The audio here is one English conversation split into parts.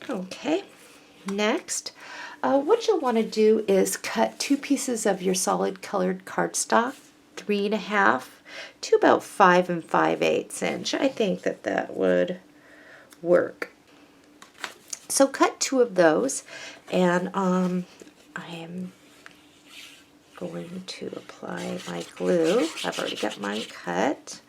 Okay, next, what you'll want to do is cut 2 pieces of your solid colored cardstock, 3.5 to about 5 5/8 inch. I think that would work. So cut 2 of those, and I am going to apply my glue. I've already got mine cut.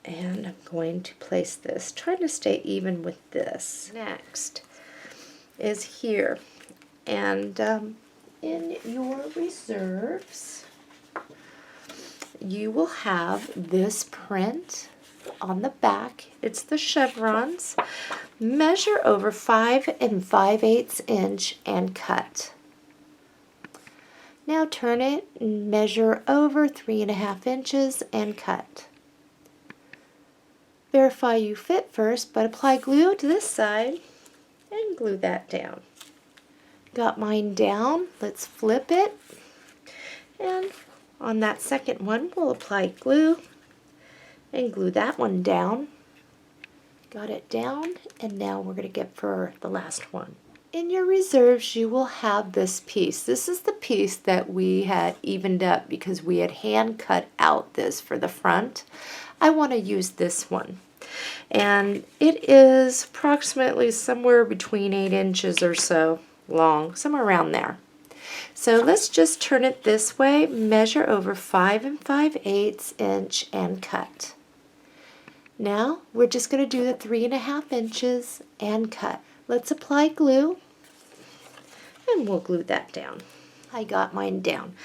And I'm going to place this, trying to stay even with this. Next is here, and in your reserves, you will have this print on the back. It's the chevrons. Measure over 5 5/8 inch and cut. Now turn it and measure over 3.5 inches and cut. Verify you fit first, but apply glue to this side and glue that down. Got mine down. Let's flip it. And on that second one, we'll apply glue and glue that one down. Got it down, and now we're going to get for the last one. In your reserves, you will have this piece. This is the piece that we had evened up because we had hand cut out this for the front. I want to use this one. And it is approximately somewhere between 8 inches or so long, somewhere around there. So let's just turn it this way, measure over 5 5/8 inch and cut. Now we're just going to do the 3.5 inches and cut. Let's apply glue, and we'll glue that down. I got mine down.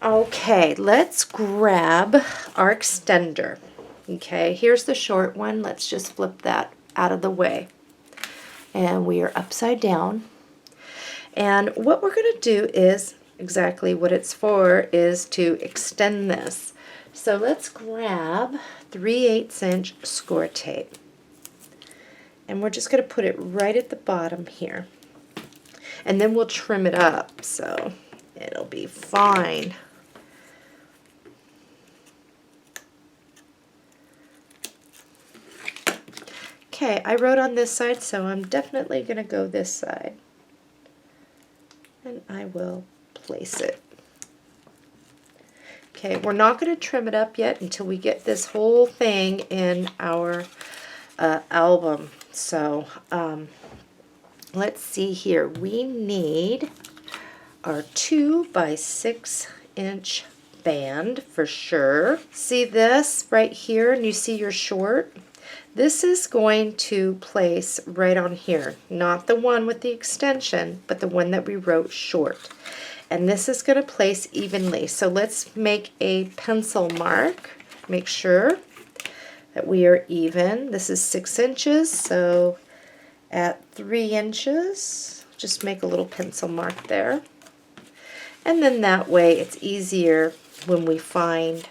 Okay, let's grab our extender. Okay, here's the short one. Let's just flip that out of the way. And we are upside down. And what we're going to do is exactly what it's for, is to extend this. So let's grab 3/8 inch score tape. And we're just going to put it right at the bottom here. And then we'll trim it up, so it'll be fine. Okay, I wrote on this side, so I'm definitely going to go this side. And I will place it. Okay, we're not going to trim it up yet until we get this whole thing in our album. So let's see here. We need our 2 by 6 inch band for sure. See this right here, and you see your short? This is going to place right on here, not the one with the extension, but the one that we wrote short. And this is going to place evenly. So let's make a pencil mark. Make sure that we are even. This is 6 inches, so at 3 inches, just make a little pencil mark there. And then that way it's easier when we find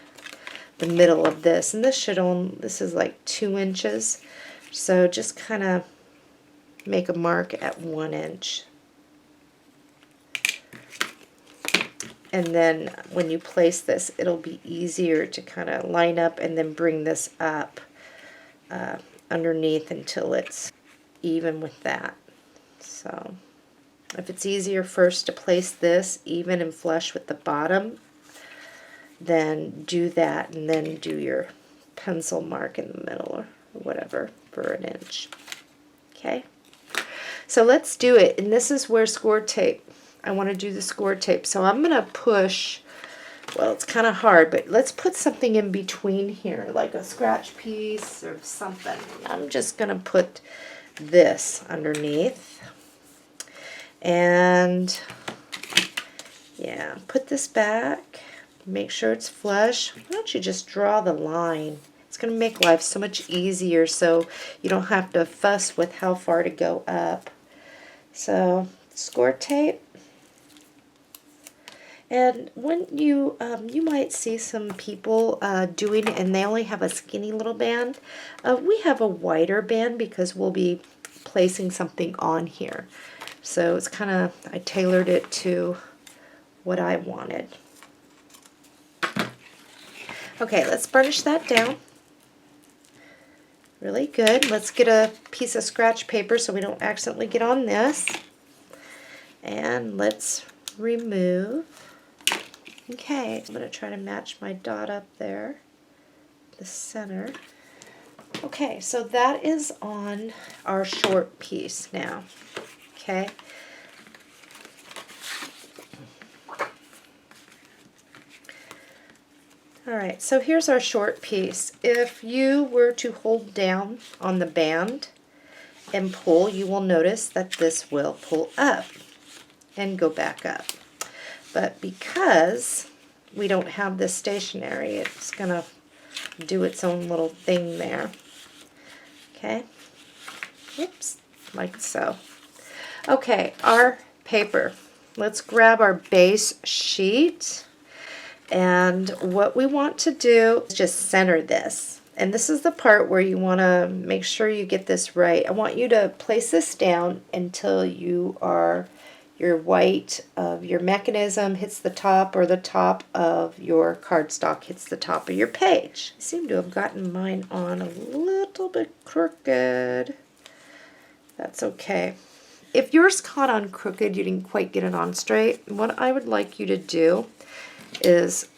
the middle of this. And this is like 2 inches. So just kind of make a mark at 1 inch. And then when you place this, it'll be easier to kind of line up and then bring this up underneath until it's even with that. So if it's easier first to place this even and flush with the bottom, then do that and then do your pencil mark in the middle or whatever for 1 inch. Okay, so let's do it. And this is where score tape, I want to do the score tape. So I'm going to push, well, it's kind of hard, but let's put something in between here, like a scratch piece or something. I'm just going to put this underneath. And yeah, put this back. Make sure it's flush. Why don't you just draw the line? It's going to make life so much easier so you don't have to fuss with how far to go up. So score tape. And when you might see some people doing it and they only have a skinny little band. We have a wider band because we'll be placing something on here. So it's kind of, I tailored it to what I wanted. Okay, let's burnish that down. really good. Let's get a piece of scratch paper so we don't accidentally get on this. And let's remove. Okay, I'm going to try to match my dot up there, the center. Okay, so that is on our short piece now. Okay. Alright, so here's our short piece. If you were to hold down on the band and pull, you will notice that this will pull up and go back up. But because we don't have this stationary, it's going to do its own little thing there. Okay, oops, like so. Okay, our paper. Let's grab our base sheet. And what we want to do is just center this. And this is the part where you want to make sure you get this right. I want you to place this down until your white of your mechanism hits the top, or the top of your cardstock hits the top of your page. I seem to have gotten mine on a little bit crooked. That's okay. If yours caught on crooked, you didn't quite get it on straight, what I would like you to do is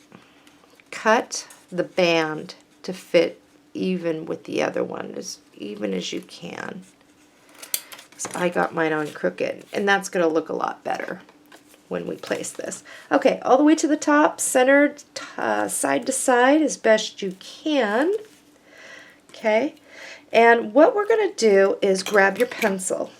cut the band to fit even with the other one, as even as you can. So I got mine on crooked, and that's going to look a lot better when we place this. Okay, all the way to the top, centered side to side as best you can. Okay, and what we're going to do is grab your pencil.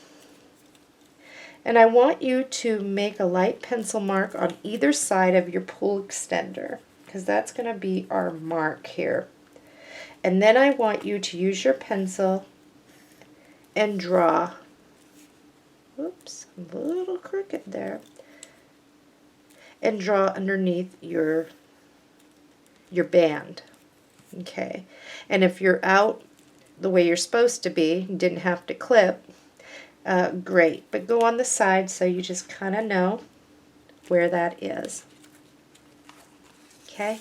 And I want you to make a light pencil mark on either side of your pull extender, because that's going to be our mark here. And then I want you to use your pencil and draw, whoops, a little crooked there, and draw underneath your band. Okay, and if you're out the way you're supposed to be, you didn't have to clip, great, but go on the side so you just kind of know where that is. Okay,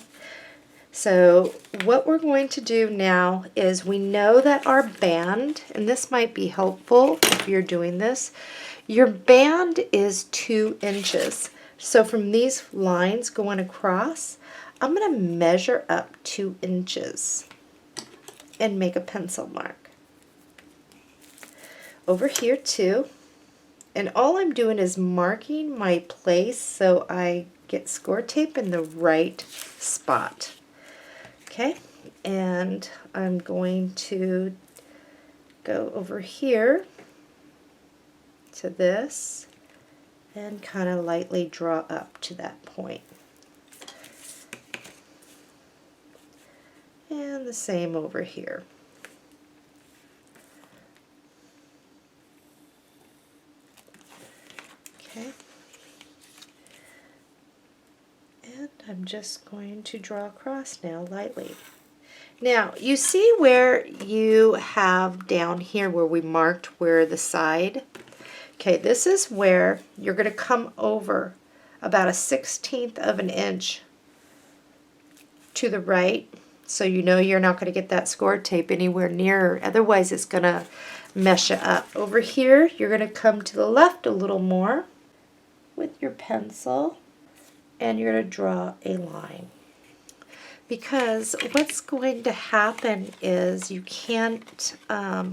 so what we're going to do now is, we know that our band, and this might be helpful if you're doing this, your band is 2 inches. So from these lines going across, I'm going to measure up 2 inches and make a pencil mark. Over here too, and all I'm doing is marking my place so I get score tape in the right spot. Okay, and I'm going to go over here to this and kind of lightly draw up to that point. And the same over here. Okay, and I'm just going to draw across now lightly. Now you see where you have down here where we marked where the side, okay, this is where you're going to come over about 1/16 of an inch to the right, so you know you're not going to get that score tape anywhere near, otherwise it's going to mess you up. Over here you're going to come to the left a little more with your pencil, and you're going to draw a line. Because what's going to happen is you can't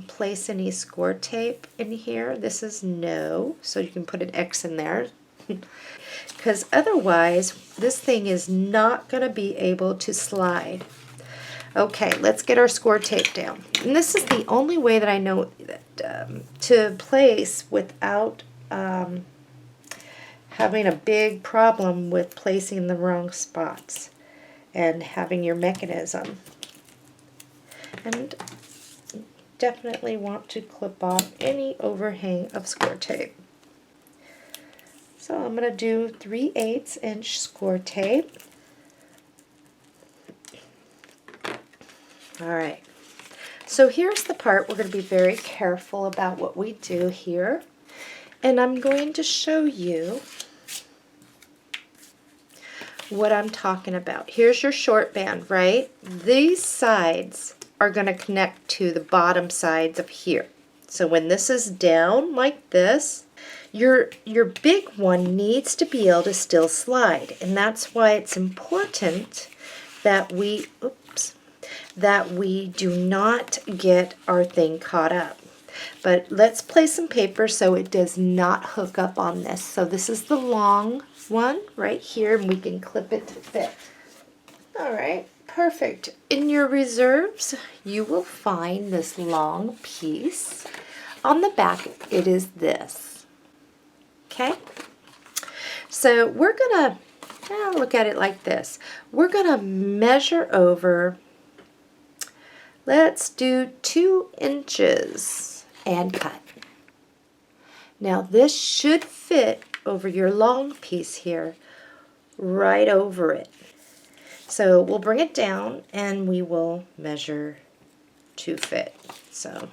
place any score tape in here. This is no, so you can put an X in there. Because otherwise this thing is not going to be able to slide. Okay, let's get our score tape down. And this is the only way that I know that, to place without having a big problem with placing the wrong spots and having your mechanism. And definitely want to clip off any overhang of score tape. So I'm going to do 3/8 inch score tape. Alright, so here's the part we're going to be very careful about what we do here. And I'm going to show you what I'm talking about. Here's your short band, right? These sides are going to connect to the bottom sides of here. So when this is down like this, your big one needs to be able to still slide, and that's why it's important that we do not get our thing caught up. But let's place some paper so it does not hook up on this. So this is the long one right here, and we can clip it to fit. All right, perfect. In your reserves, you will find this long piece. On the back, it is this. Okay? So we're going to look at it like this. We're going to measure over, let's do 2 inches and cut. Now this should fit over your long piece here, right over it. So we'll bring it down and we will measure to fit. So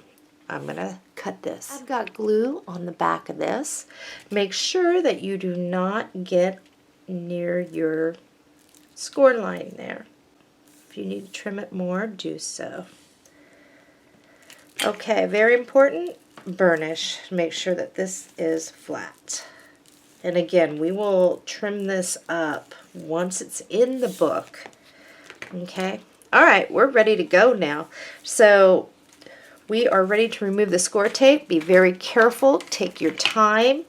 I'm going to cut this. I've got glue on the back of this. Make sure that you do not get near your score line there. If you need to trim it more, do so. Okay, very important, burnish. Make sure that this is flat. And again, we will trim this up once it's in the book. Okay, all right, we're ready to go now. So we are ready to remove the score tape. Be very careful, take your time.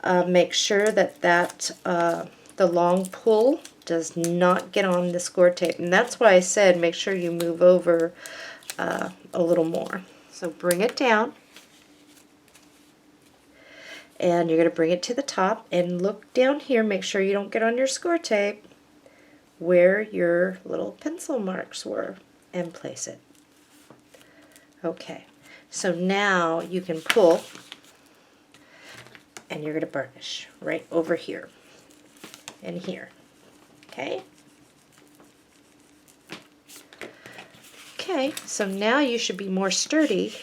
Make sure that the long pull does not get on the score tape. And that's why I said make sure you move over a little more. So bring it down. And you're going to bring it to the top and look down here. Make sure you don't get on your score tape where your little pencil marks were and place it. Okay, so now you can pull and you're going to burnish right over here and here. Okay? Okay, so now you should be more sturdy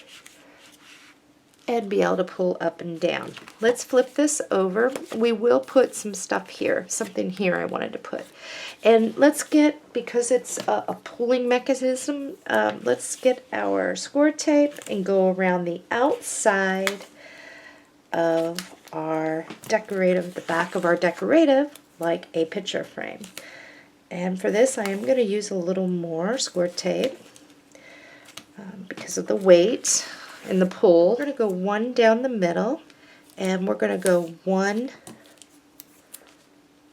and be able to pull up and down. Let's flip this over. We will put some stuff here, something here I wanted to put. And let's get, because it's a pulling mechanism, let's get our score tape and go around the outside of our decorative, the back of our decorative, like a picture frame. And for this, I am going to use a little more score tape because of the weight and the pull. We're going to go 1 down the middle, and we're going to go 1,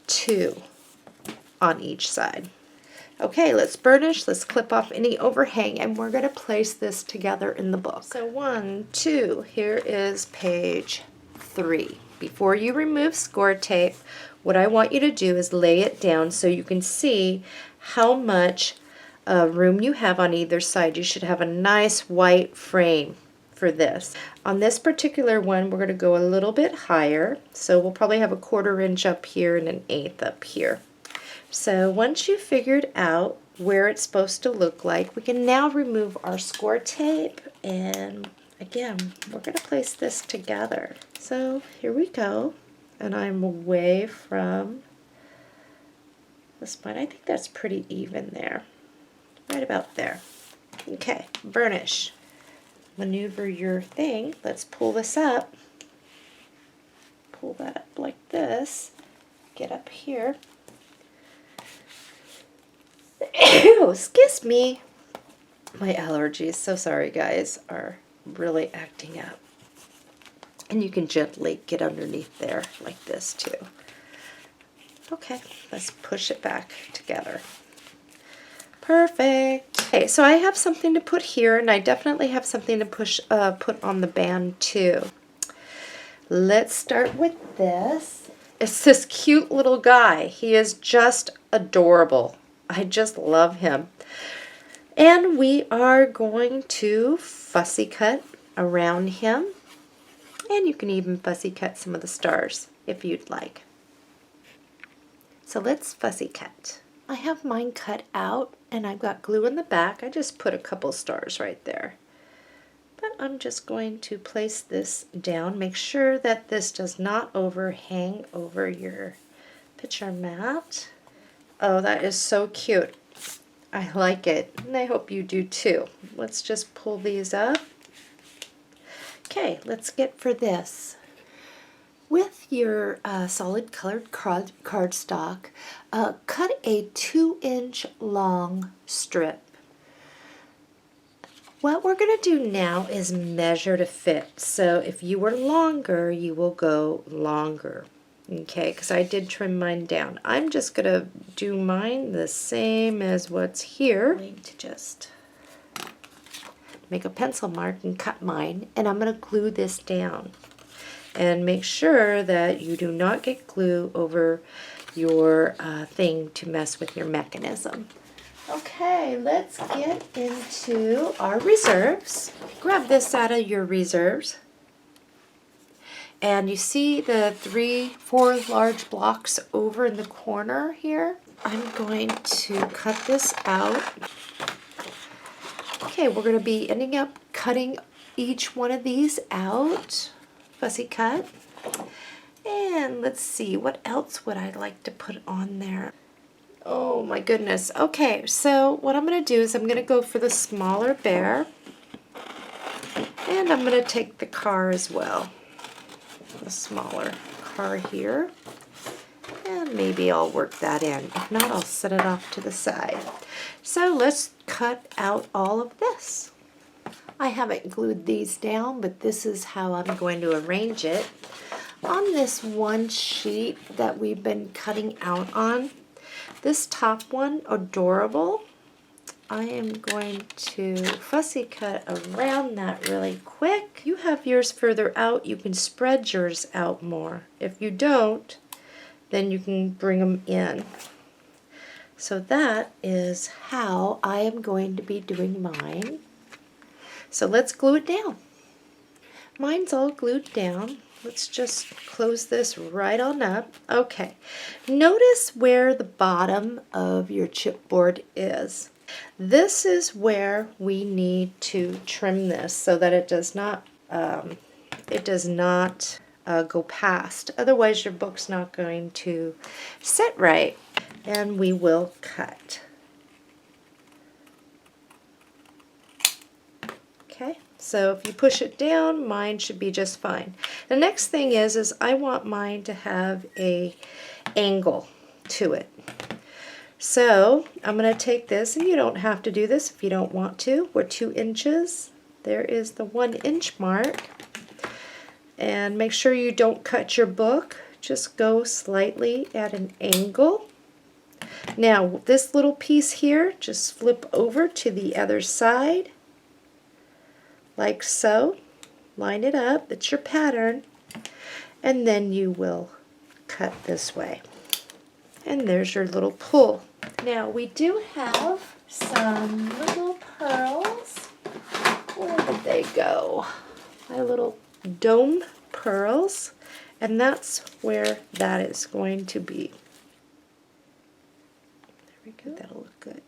2 on each side. Okay, let's burnish, let's clip off any overhang, and we're going to place this together in the book. So 1, 2, here is page 3. Before you remove score tape, what I want you to do is lay it down so you can see how much room you have on either side. You should have a nice white frame for this. On this particular one, we're going to go a little bit higher, so we'll probably have a 1/4 inch up here and an 1/8 up here. So once you've figured out where it's supposed to look like, we can now remove our score tape, and again, we're going to place this together. So here we go, and I'm away from the spine. I think that's pretty even there, right about there. Okay, burnish. Maneuver your thing. Let's pull this up. Pull that up like this. Get up here. Ew, excuse me. My allergies, so sorry guys, are really acting up. And you can gently get underneath there like this too. Okay, let's push it back together. Perfect. Okay, so I have something to put here, and I definitely have something to put on the band too. Let's start with this. It's this cute little guy. He is just adorable. I just love him. And we are going to fussy cut around him. And you can even fussy cut some of the stars if you'd like. So let's fussy cut. I have mine cut out, and I've got glue in the back. I just put a couple stars right there. But I'm just going to place this down. Make sure that this does not overhang over your picture mat. Oh, that is so cute. I like it, and I hope you do too. Let's just pull these up. Okay, let's get for this. With your solid colored cardstock, cut a 2-inch long strip. What we're going to do now is measure to fit. So if you were longer, you will go longer. Okay, because I did trim mine down. I'm just going to do mine the same as what's here. I'm going to just make a pencil mark and cut mine, and I'm going to glue this down. And make sure that you do not get glue over your thing to mess with your mechanism. Okay, let's get into our reserves. Grab this out of your reserves. And you see the 4 large blocks over in the corner here? I'm going to cut this out. Okay, we're going to be ending up cutting each one of these out. Fussy cut. And let's see, what else would I like to put on there? Oh my goodness. Okay, so what I'm going to do is I'm going to go for the smaller bear. And I'm going to take the car as well. The smaller car here. And maybe I'll work that in. If not, I'll set it off to the side. So let's cut out all of this. I haven't glued these down, but this is how I'm going to arrange it. On this one sheet that we've been cutting out on, this top one, Adorable, I am going to fussy cut around that really quick. You have yours further out, you can spread yours out more. If you don't, then you can bring them in. So that is how I am going to be doing mine. So let's glue it down. Mine's all glued down. Let's just close this right on up. Okay, notice where the bottom of your chipboard is. This is where we need to trim this so that it does not go past. Otherwise, your book's not going to sit right, and we will cut. Okay, so if you push it down, mine should be just fine. The next thing is I want mine to have a angle to it. So I'm going to take this, and you don't have to do this if you don't want to. We're 2 inches. There is the 1 inch mark. And make sure you don't cut your book. Just go slightly at an angle. Now this little piece here, just flip over to the other side. Like so. Line it up, it's your pattern, and then you will cut this way. And there's your little pull. Now we do have some little pearls. Where did they go? My little dome pearls, and that's where that is going to be. There we go, that'll look good.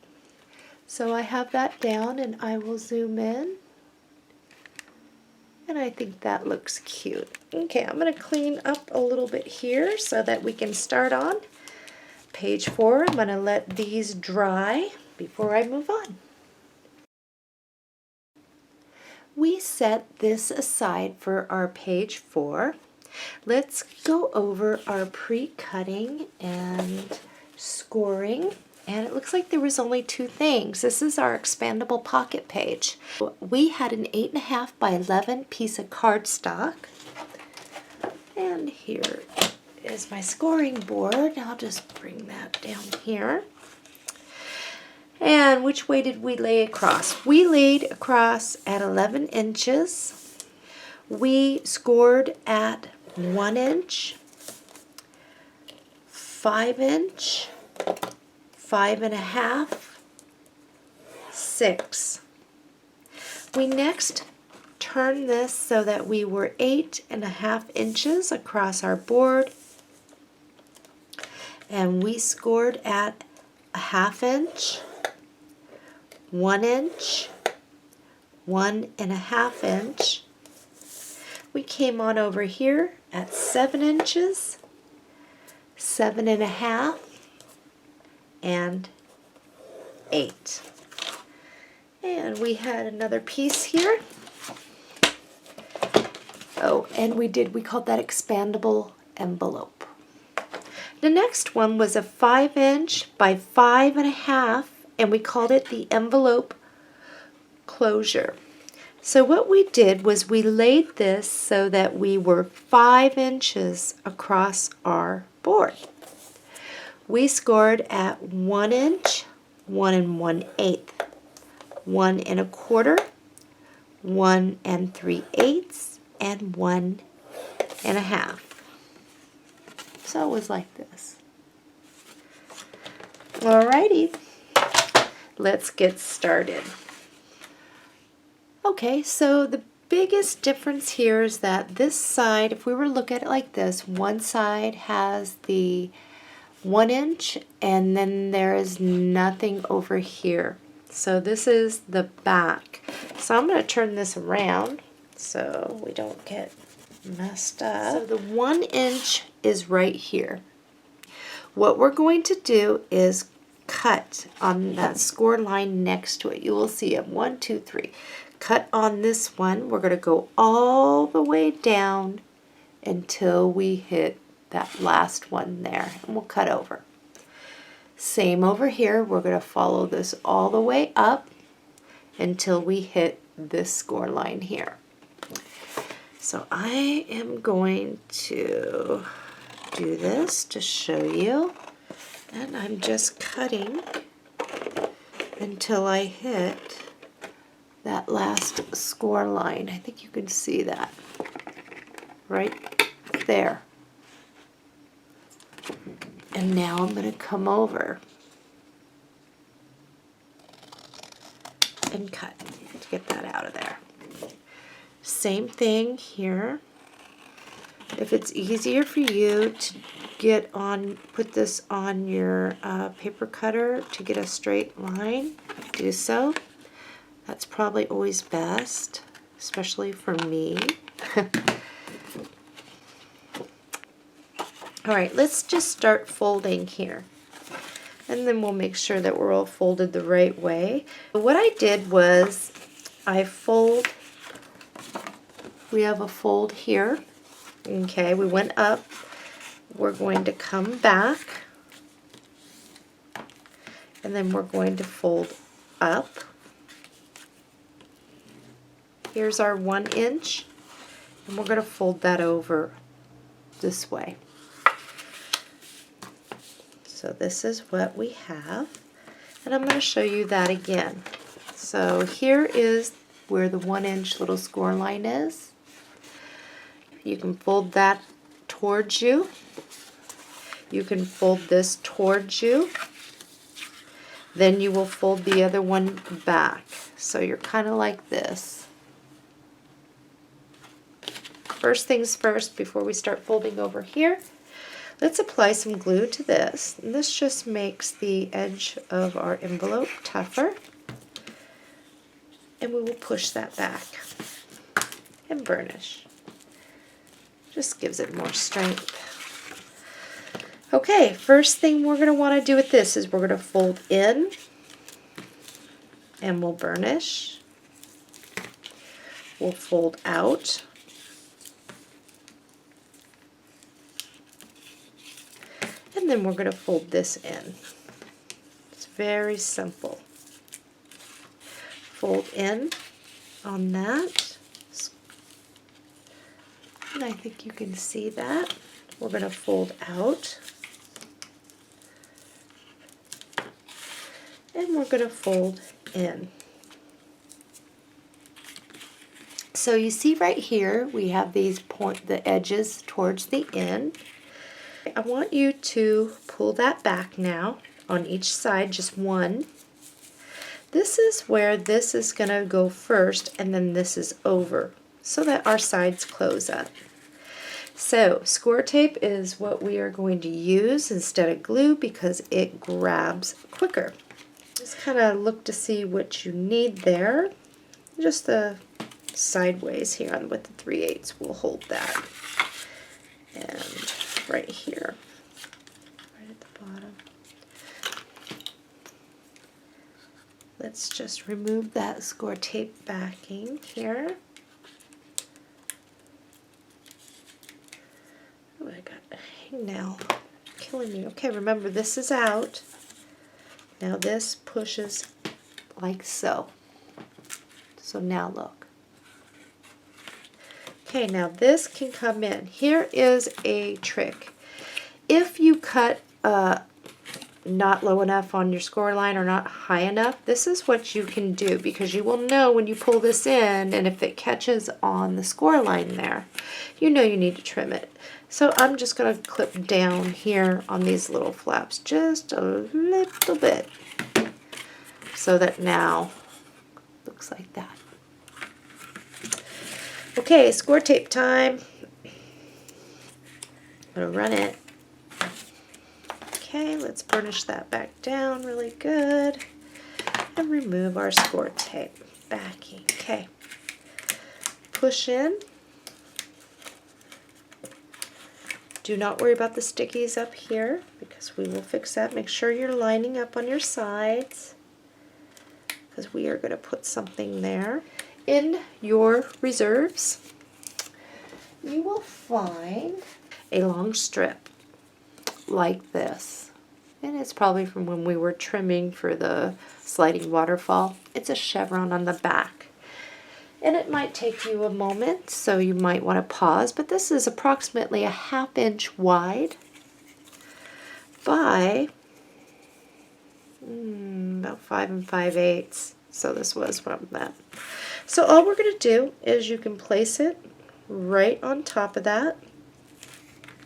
So I have that down, and I will zoom in. And I think that looks cute. Okay, I'm going to clean up a little bit here so that we can start on page 4. I'm going to let these dry before I move on. We set this aside for our page 4. Let's go over our pre-cutting and scoring. And it looks like there was only 2 things. This is our expandable pocket page. We had an 8.5 by 11 piece of cardstock. And here is my scoring board. I'll just bring that down here. And which way did we lay across? We laid across at 11 inches. We scored at 1 inch, 5 inch, 5.5, 6. We next turned this so that we were 8.5 inches across our board, and we scored at a 1/2 inch, 1 inch, 1.5 inch. We came on over here at 7 inches, 7.5, and 8. And we had another piece here. Oh, and we called that expandable envelope. The next one was a 5" by 5½, and we called it the envelope closure. So what we did was we laid this so that we were 5 inches across our board. We scored at 1 inch, 1 1/8, 1 1/4, 1 3/8, and 1 1/2. So it was like this. Alrighty, let's get started. Okay, so the biggest difference here is that this side, if we were to look at it like this, one side has the 1 inch and then there is nothing over here. So this is the back. So I'm going to turn this around so we don't get messed up. So the 1 inch is right here. What we're going to do is cut on that score line next to it. You will see it. 1, 2, 3. Cut on this one. We're going to go all the way down until we hit that last one there, and we'll cut over. Same over here. We're going to follow this all the way up until we hit this score line here. So I am going to do this to show you, and I'm just cutting until I hit that last score line. I think you can see that right there. And now I'm going to come over and cut to get that out of there. Same thing here. If it's easier for you to put this on your paper cutter to get a straight line, do so. That's probably always best, especially for me. All right, let's just start folding here. And then we'll make sure that we're all folded the right way. What I did was we have a fold here. Okay, we went up. We're going to come back. And then we're going to fold up. Here's our 1 inch, and we're going to fold that over this way. So this is what we have, and I'm going to show you that again. So here is where the 1 inch little score line is. You can fold that towards you. You can fold this towards you. Then you will fold the other one back. So you're kind of like this. First things first, before we start folding over here, let's apply some glue to this. And this just makes the edge of our envelope tougher. And we will push that back and burnish. Just gives it more strength. Okay, first thing we're going to want to do with this is we're going to fold in and we'll burnish. We'll fold out. And then we're going to fold this in. It's very simple. Fold in on that. And I think you can see that. We're going to fold out. And we're going to fold in. So you see right here, we have these the edges towards the end. I want you to pull that back now on each side, just one. This is where this is going to go first, and then this is over, so that our sides close up. So score tape is what we are going to use instead of glue because it grabs quicker. Just kind of look to see what you need there. Just the sideways here on with the 3/8 will hold that. And right here, right at the bottom. let's just remove that score tape backing here. Oh, I got a hangnail killing me. Okay, remember this is out. Now this pushes like so. So now look. Okay, now this can come in. Here is a trick. If you cut not low enough on your score line or not high enough, this is what you can do, because you will know when you pull this in, and if it catches on the score line there, you know you need to trim it. So I'm just going to clip down here on these little flaps just a little bit, so that now it looks like that. Okay, score tape time. I'm going to run it. Okay, let's burnish that back down really good and remove our score tape backing. Okay, push in. Do not worry about the stickies up here, because we will fix that. Make sure you're lining up on your sides, because we are going to put something there. In your reserves, you will find a long strip like this, and it's probably from when we were trimming for the sliding waterfall. It's a chevron on the back, and it might take you a moment, so you might want to pause, but this is approximately a 1/2 inch wide by about 5 5/8, so this was from that. So all we're going to do is you can place it right on top of that,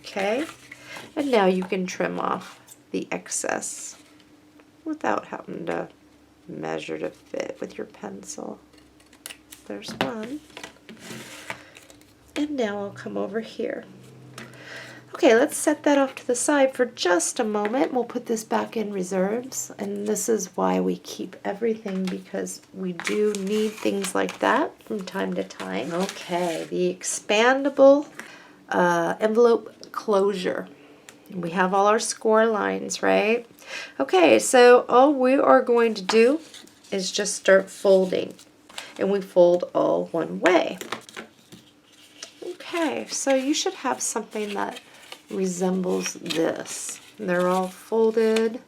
okay? And now you can trim off the excess without having to measure to fit with your pencil. There's one. And now I'll come over here. Okay, let's set that off to the side for just a moment. We'll put this back in reserves, and this is why we keep everything, because we do need things like that from time to time. Okay, the expandable envelope closure. We have all our score lines, right? Okay, so all we are going to do is just start folding, and we fold all one way. Okay, so you should have something that resembles this. They're all folded.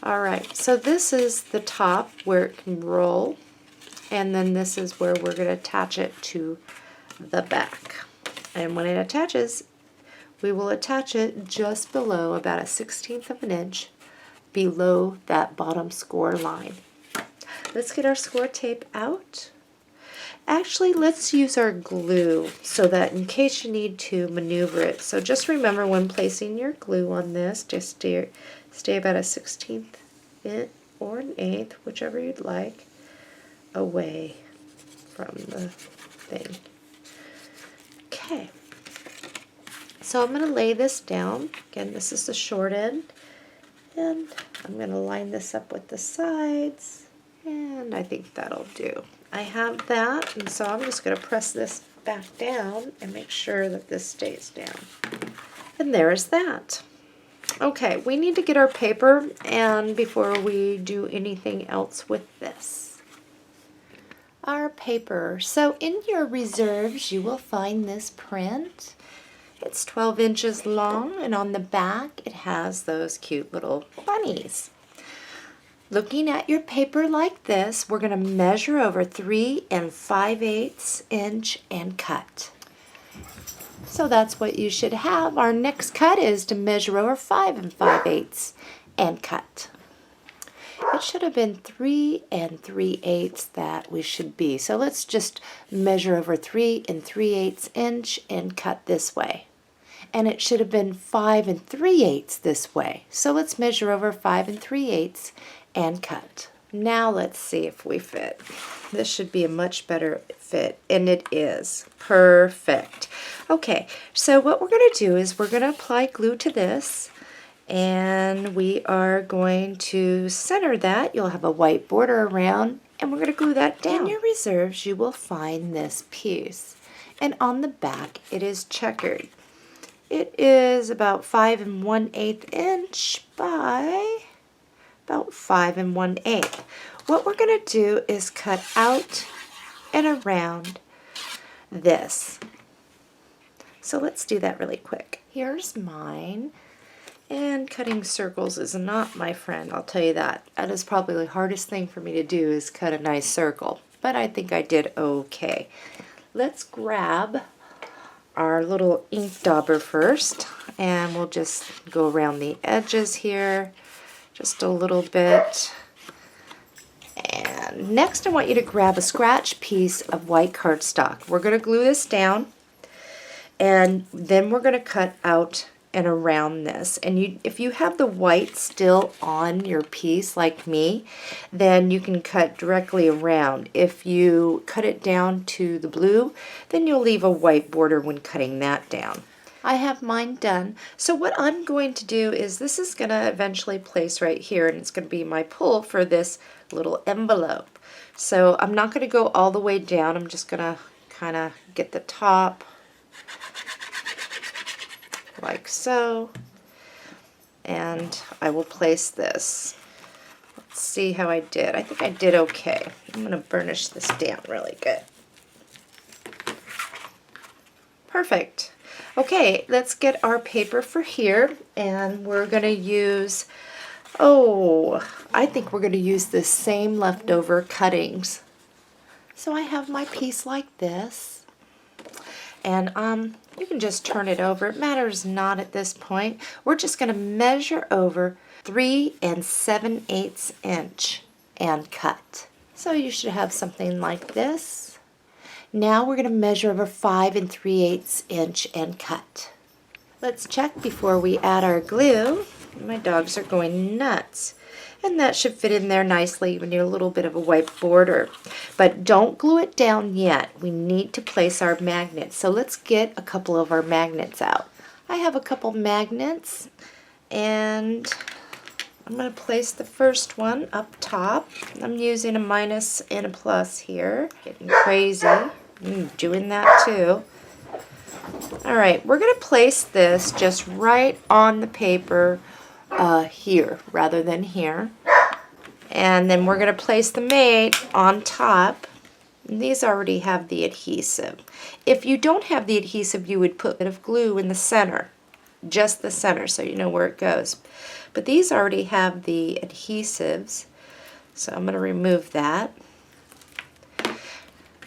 All right, so this is the top where it can roll, and then this is where we're going to attach it to the back. And when it attaches, we will attach it just below, about a 1/16 of an inch below that bottom score line. Let's get our score tape out. Actually, let's use our glue so that in case you need to maneuver it. So just remember, when placing your glue on this, just stay about a 1/16 or an 1/8, whichever you'd like, away from the thing. Okay. So I'm going to lay this down. Again, this is the short end. And I'm going to line this up with the sides. And I think that'll do. I have that, and so I'm just going to press this back down and make sure that this stays down. And there's that. Okay, we need to get our paper, and before we do anything else with this. Our paper. So in your reserves, you will find this print. It's 12 inches long, and on the back it has those cute little bunnies. Looking at your paper like this, we're going to measure over 3 5/8 inch and cut. So that's what you should have. Our next cut is to measure over 5 5/8 and cut. It should have been 3 3/8 that we should be. So let's just measure over 3 3/8 inch and cut this way. And it should have been 5 3/8 this way. So let's measure over 5 3/8 and cut. Now let's see if we fit. This should be a much better fit, and it is. Perfect. Okay, so what we're going to do is we're going to apply glue to this, and we are going to center that. You'll have a white border around, and we're going to glue that down. In your reserves, you will find this piece, and on the back it is checkered. It is about 5 1/8 inch by about 5 1/8. What we're going to do is cut out and around this. So let's do that really quick. Here's mine. And cutting circles is not my friend, I'll tell you that. That is probably the hardest thing for me to do, is cut a nice circle. But I think I did okay. Let's grab our little ink dauber first, and we'll just go around the edges here just a little bit. And next I want you to grab a scratch piece of white cardstock. We're going to glue this down, and then we're going to cut out and around this. And if you have the white still on your piece like me, then you can cut directly around. If you cut it down to the blue, then you'll leave a white border when cutting that down. I have mine done. So what I'm going to do is, this is going to eventually place right here, and it's going to be my pull for this little envelope. So I'm not going to go all the way down. I'm just going to kind of get the top like so, and I will place this. Let's see how I did. I think I did okay. I'm going to burnish this down really good. Perfect. Okay, let's get our paper for here, and we're going to use, I think we're going to use the same leftover cuttings. So I have my piece like this, and you can just turn it over. It matters not at this point. We're just going to measure over 3 7/8 inch and cut. So you should have something like this. Now we're going to measure over 5 3/8 inch and cut. Let's check before we add our glue. My dogs are going nuts. And that should fit in there nicely. We need a little bit of a white border. But don't glue it down yet. We need to place our magnets. So let's get a couple of our magnets out. I have a couple magnets, and I'm going to place the first one up top. I'm using a minus and a plus here. Getting crazy. Doing that too. Alright, we're going to place this just right on the paper here rather than here. And then we're going to place the mate on top. And these already have the adhesive. If you don't have the adhesive, you would put a bit of glue in the center, just the center, so you know where it goes. But these already have the adhesives, so I'm going to remove that.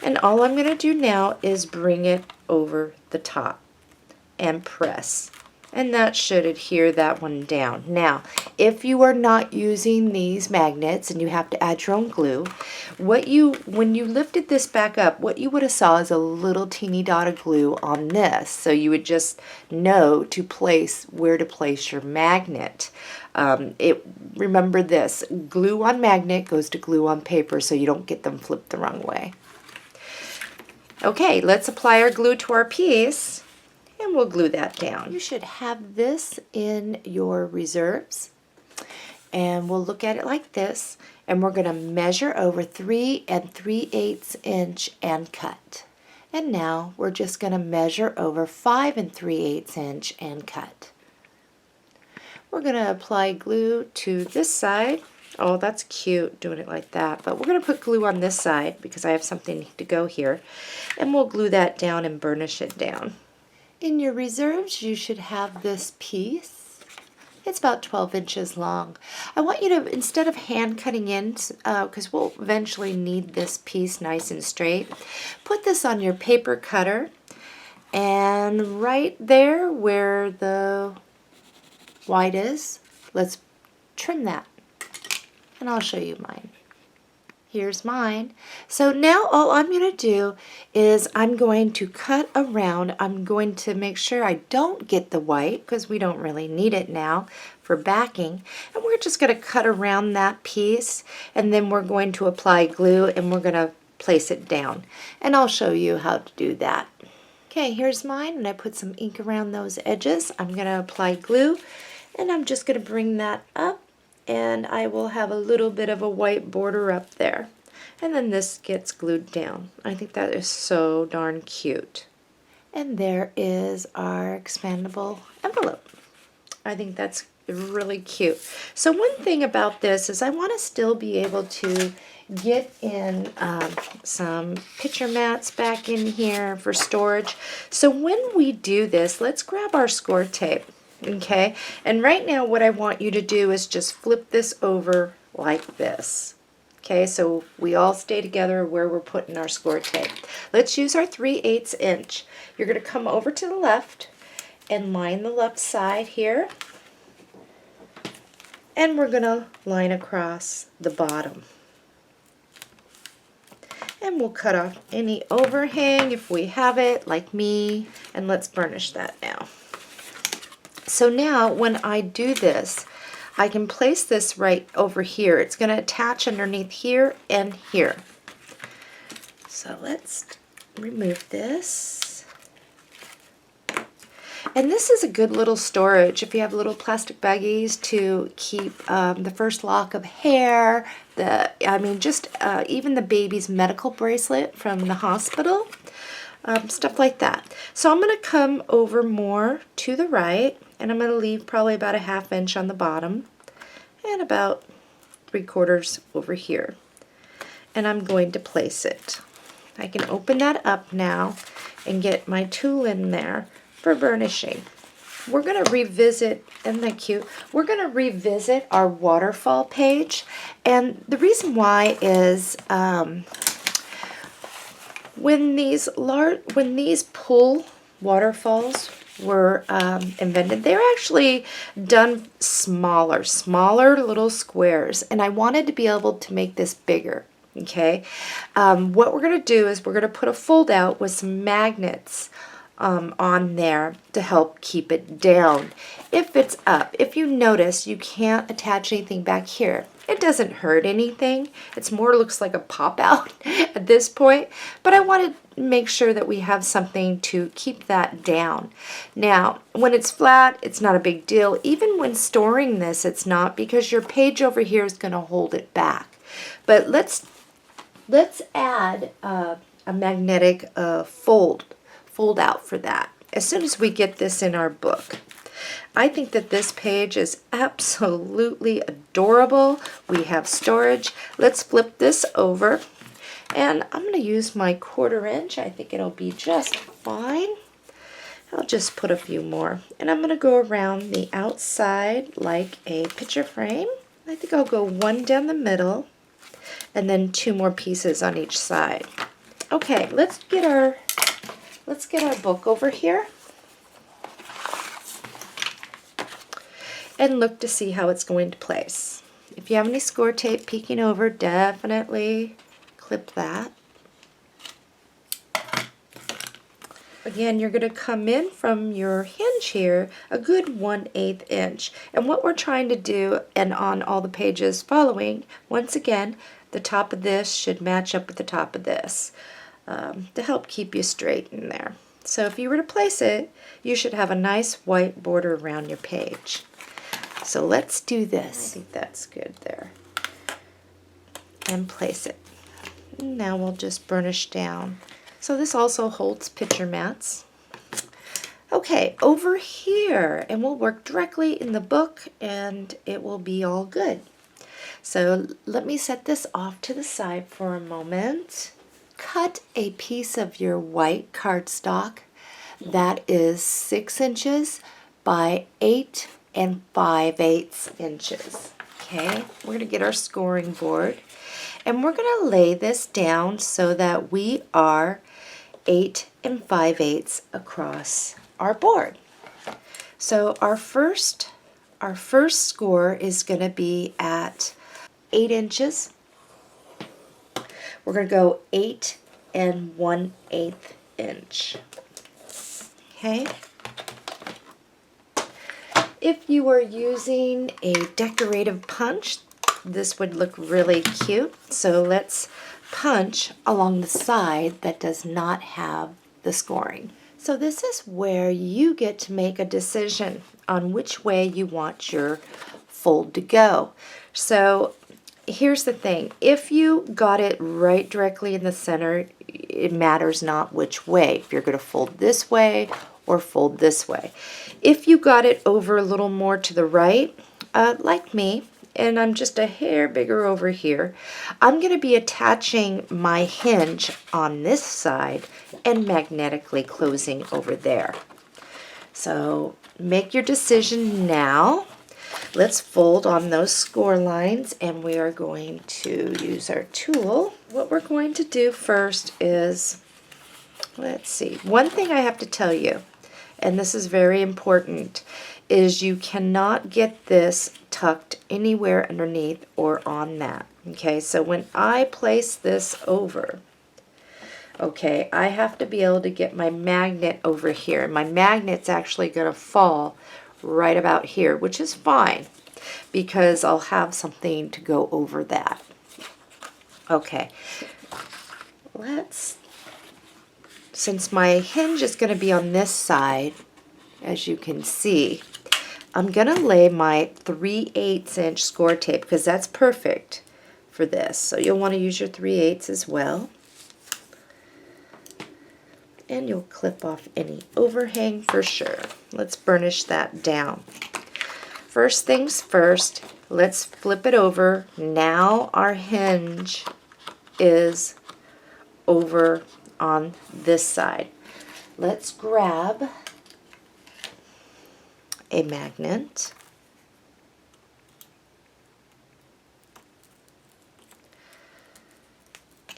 And all I'm going to do now is bring it over the top and press. And that should adhere that one down. Now, if you are not using these magnets and you have to add your own glue, when you lifted this back up, what you would have saw is a little teeny dot of glue on this. So you would just know where to place your magnet. Remember this, glue on magnet goes to glue on paper, so you don't get them flipped the wrong way. Okay, let's apply our glue to our piece. And we'll glue that down. You should have this in your reserves. And we'll look at it like this. And we're going to measure over 3 3/8 inch and cut. And now we're just going to measure over 5 3/8 inch and cut. We're going to apply glue to this side. Oh, that's cute doing it like that. But we're going to put glue on this side because I have something to go here. And we'll glue that down and burnish it down. In your reserves, you should have this piece. It's about 12 inches long. I want you to, instead of hand cutting in, because we'll eventually need this piece nice and straight, put this on your paper cutter, and right there where the white is, let's trim that. And I'll show you mine. Here's mine. So now all I'm going to do is I'm going to cut around. I'm going to make sure I don't get the white because we don't really need it now for backing. And we're just going to cut around that piece, and then we're going to apply glue and we're going to place it down. And I'll show you how to do that. Okay, here's mine, and I put some ink around those edges. I'm going to apply glue, and I'm just going to bring that up. And I will have a little bit of a white border up there. And then this gets glued down. I think that is so darn cute. And there is our expandable envelope. I think that's really cute. So one thing about this is I want to still be able to get in some picture mats back in here for storage. So when we do this, let's grab our score tape, okay? And right now what I want you to do is just flip this over like this. Okay, so we all stay together where we're putting our score tape. Let's use our 3/8 inch. You're going to come over to the left and line the left side here. And we're going to line across the bottom. And we'll cut off any overhang if we have it, like me, and let's burnish that now. So now when I do this, I can place this right over here. It's going to attach underneath here and here. So let's remove this. And this is a good little storage if you have little plastic baggies to keep the first lock of hair, even the baby's medical bracelet from the hospital, stuff like that. So I'm going to come over more to the right, and I'm going to leave probably about a 1/2 inch on the bottom and about 3/4 over here. And I'm going to place it. I can open that up now and get my tool in there for burnishing. We're going to revisit, isn't that cute? We're going to revisit our waterfall page, and the reason why is when these pull waterfalls were invented, they were actually done smaller little squares, and I wanted to be able to make this bigger. Okay, what we're going to do is we're going to put a fold out with some magnets on there to help keep it down. If it's up, if you notice, you can't attach anything back here. It doesn't hurt anything. It's more looks like a pop out at this point, but I want to make sure that we have something to keep that down. Now, when it's flat, it's not a big deal. Even when storing this, it's not, because your page over here is going to hold it back. But let's add a magnetic fold out for that as soon as we get this in our book. I think that this page is absolutely adorable. We have storage. Let's flip this over, and I'm going to use my 1/4 inch. I think it'll be just fine. I'll just put a few more, and I'm going to go around the outside like a picture frame. I think I'll go one down the middle and then 2 more pieces on each side. Okay, let's get our book over here and look to see how it's going to place. If you have any score tape peeking over, definitely clip that. Again, you're going to come in from your hinge here a good 1/8 inch. And what we're trying to do, and on all the pages following, once again, the top of this should match up with the top of this to help keep you straight in there. So if you were to place it, you should have a nice white border around your page. So let's do this. I think that's good there. And place it. Now we'll just burnish down. So this also holds picture mats. Okay, over here, and we'll work directly in the book and it will be all good. So let me set this off to the side for a moment. Cut a piece of your white cardstock that is 6 inches by 8 5/8 inches. Okay, we're going to get our scoring board and we're going to lay this down so that we are 8 5/8 across our board. So our first score is going to be at 8 inches. We're going to go 8 1/8 inch. Okay. If you were using a decorative punch, this would look really cute. So let's punch along the side that does not have the scoring. So this is where you get to make a decision on which way you want your fold to go. So here's the thing. If you got it right directly in the center, it matters not which way. If you're going to fold this way or fold this way. If you got it over a little more to the right, like me, and I'm just a hair bigger over here, I'm going to be attaching my hinge on this side and magnetically closing over there. So make your decision now. Let's fold on those score lines, and we are going to use our tool. What we're going to do first is, let's see, one thing I have to tell you, and this is very important, is you cannot get this tucked anywhere underneath or on that. Okay, so when I place this over, okay, I have to be able to get my magnet over here. And my magnet's actually going to fall right about here, which is fine because I'll have something to go over that. Okay, since my hinge is going to be on this side, as you can see, I'm going to lay my 3/8 inch score tape because that's perfect for this. So you'll want to use your 3/8 as well. And you'll clip off any overhang for sure. Let's burnish that down. First things first, let's flip it over. Now our hinge is over on this side. Let's grab a magnet.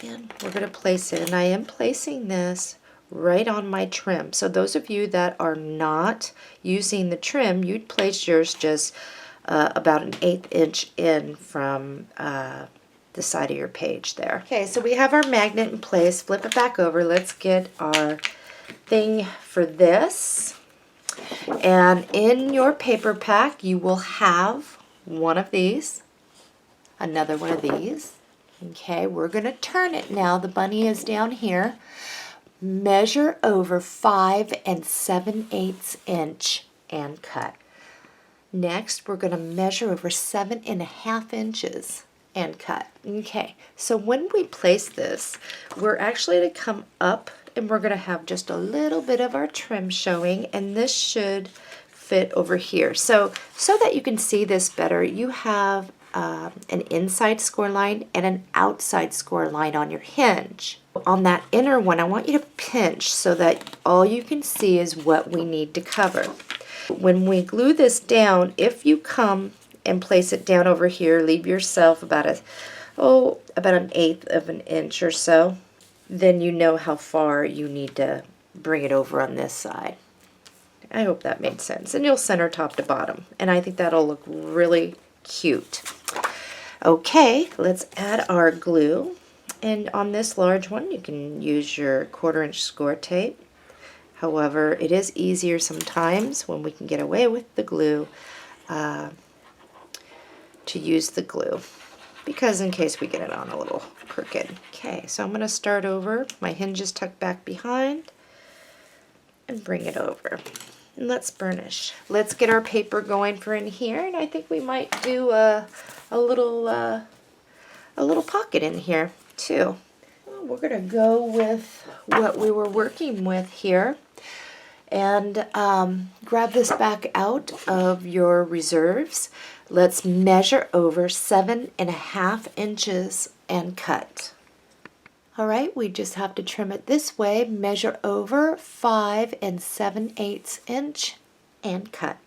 And we're going to place it, and I am placing this right on my trim. So those of you that are not using the trim, you'd place yours just about an 1/8 inch in from the side of your page there. Okay, so we have our magnet in place. Flip it back over. Let's get our thing for this. And in your paper pack, you will have one of these, another one of these. Okay, we're going to turn it now. The bunny is down here. Measure over 5 7/8 inch and cut. Next, we're going to measure over 7.5 inches and cut. Okay, so when we place this, we're actually going to come up and we're going to have just a little bit of our trim showing, and this should fit over here. So that you can see this better, you have an inside score line and an outside score line on your hinge. On that inner one, I want you to pinch so that all you can see is what we need to cover. When we glue this down, if you come and place it down over here, leave yourself about an 1/8 of an inch or so, then you know how far you need to bring it over on this side. I hope that made sense. And you'll center top to bottom, and I think that'll look really cute. Okay, let's add our glue. And on this large one, you can use your 1/4 inch score tape. However, it is easier sometimes when we can get away with the glue to use the glue, because in case we get it on a little crooked. Okay, so I'm going to start over. My hinge is tucked back behind and bring it over. And let's burnish. Let's get our paper going for in here, and I think we might do a little pocket in here too. Well, we're going to go with what we were working with here, and grab this back out of your reserves. Let's measure over 7.5 inches and cut. All right, we just have to trim it this way, measure over 5 7/8 inch and cut.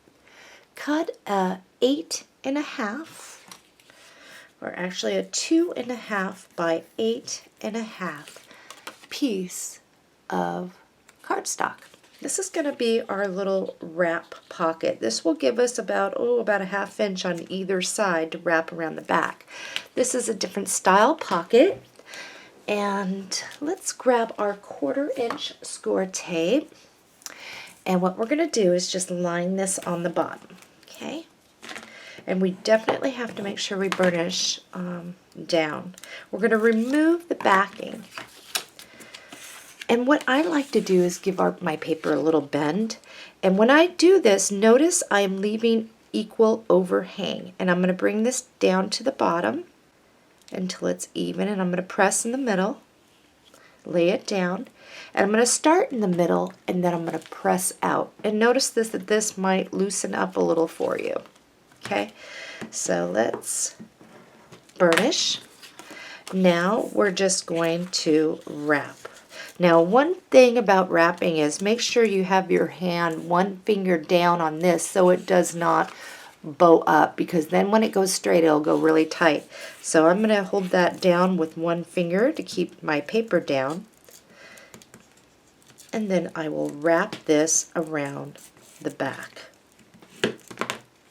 Cut a 8.5, or actually a 2.5 by 8.5 piece of cardstock. This is going to be our little wrap pocket. This will give us about a 1/2 inch on either side to wrap around the back. This is a different style pocket. And let's grab our 1/4 inch score tape. And what we're going to do is just line this on the bottom. Okay? And we definitely have to make sure we burnish down. We're going to remove the backing. And what I like to do is give my paper a little bend. And when I do this, notice I'm leaving equal overhang. And I'm going to bring this down to the bottom until it's even, and I'm going to press in the middle. lay it down, and I'm going to start in the middle and then I'm going to press out. And notice that this might loosen up a little for you. Okay, so let's burnish. Now we're just going to wrap. Now one thing about wrapping is make sure you have your hand one finger down on this so it does not bow up, because then when it goes straight it'll go really tight. So I'm going to hold that down with one finger to keep my paper down, and then I will wrap this around the back.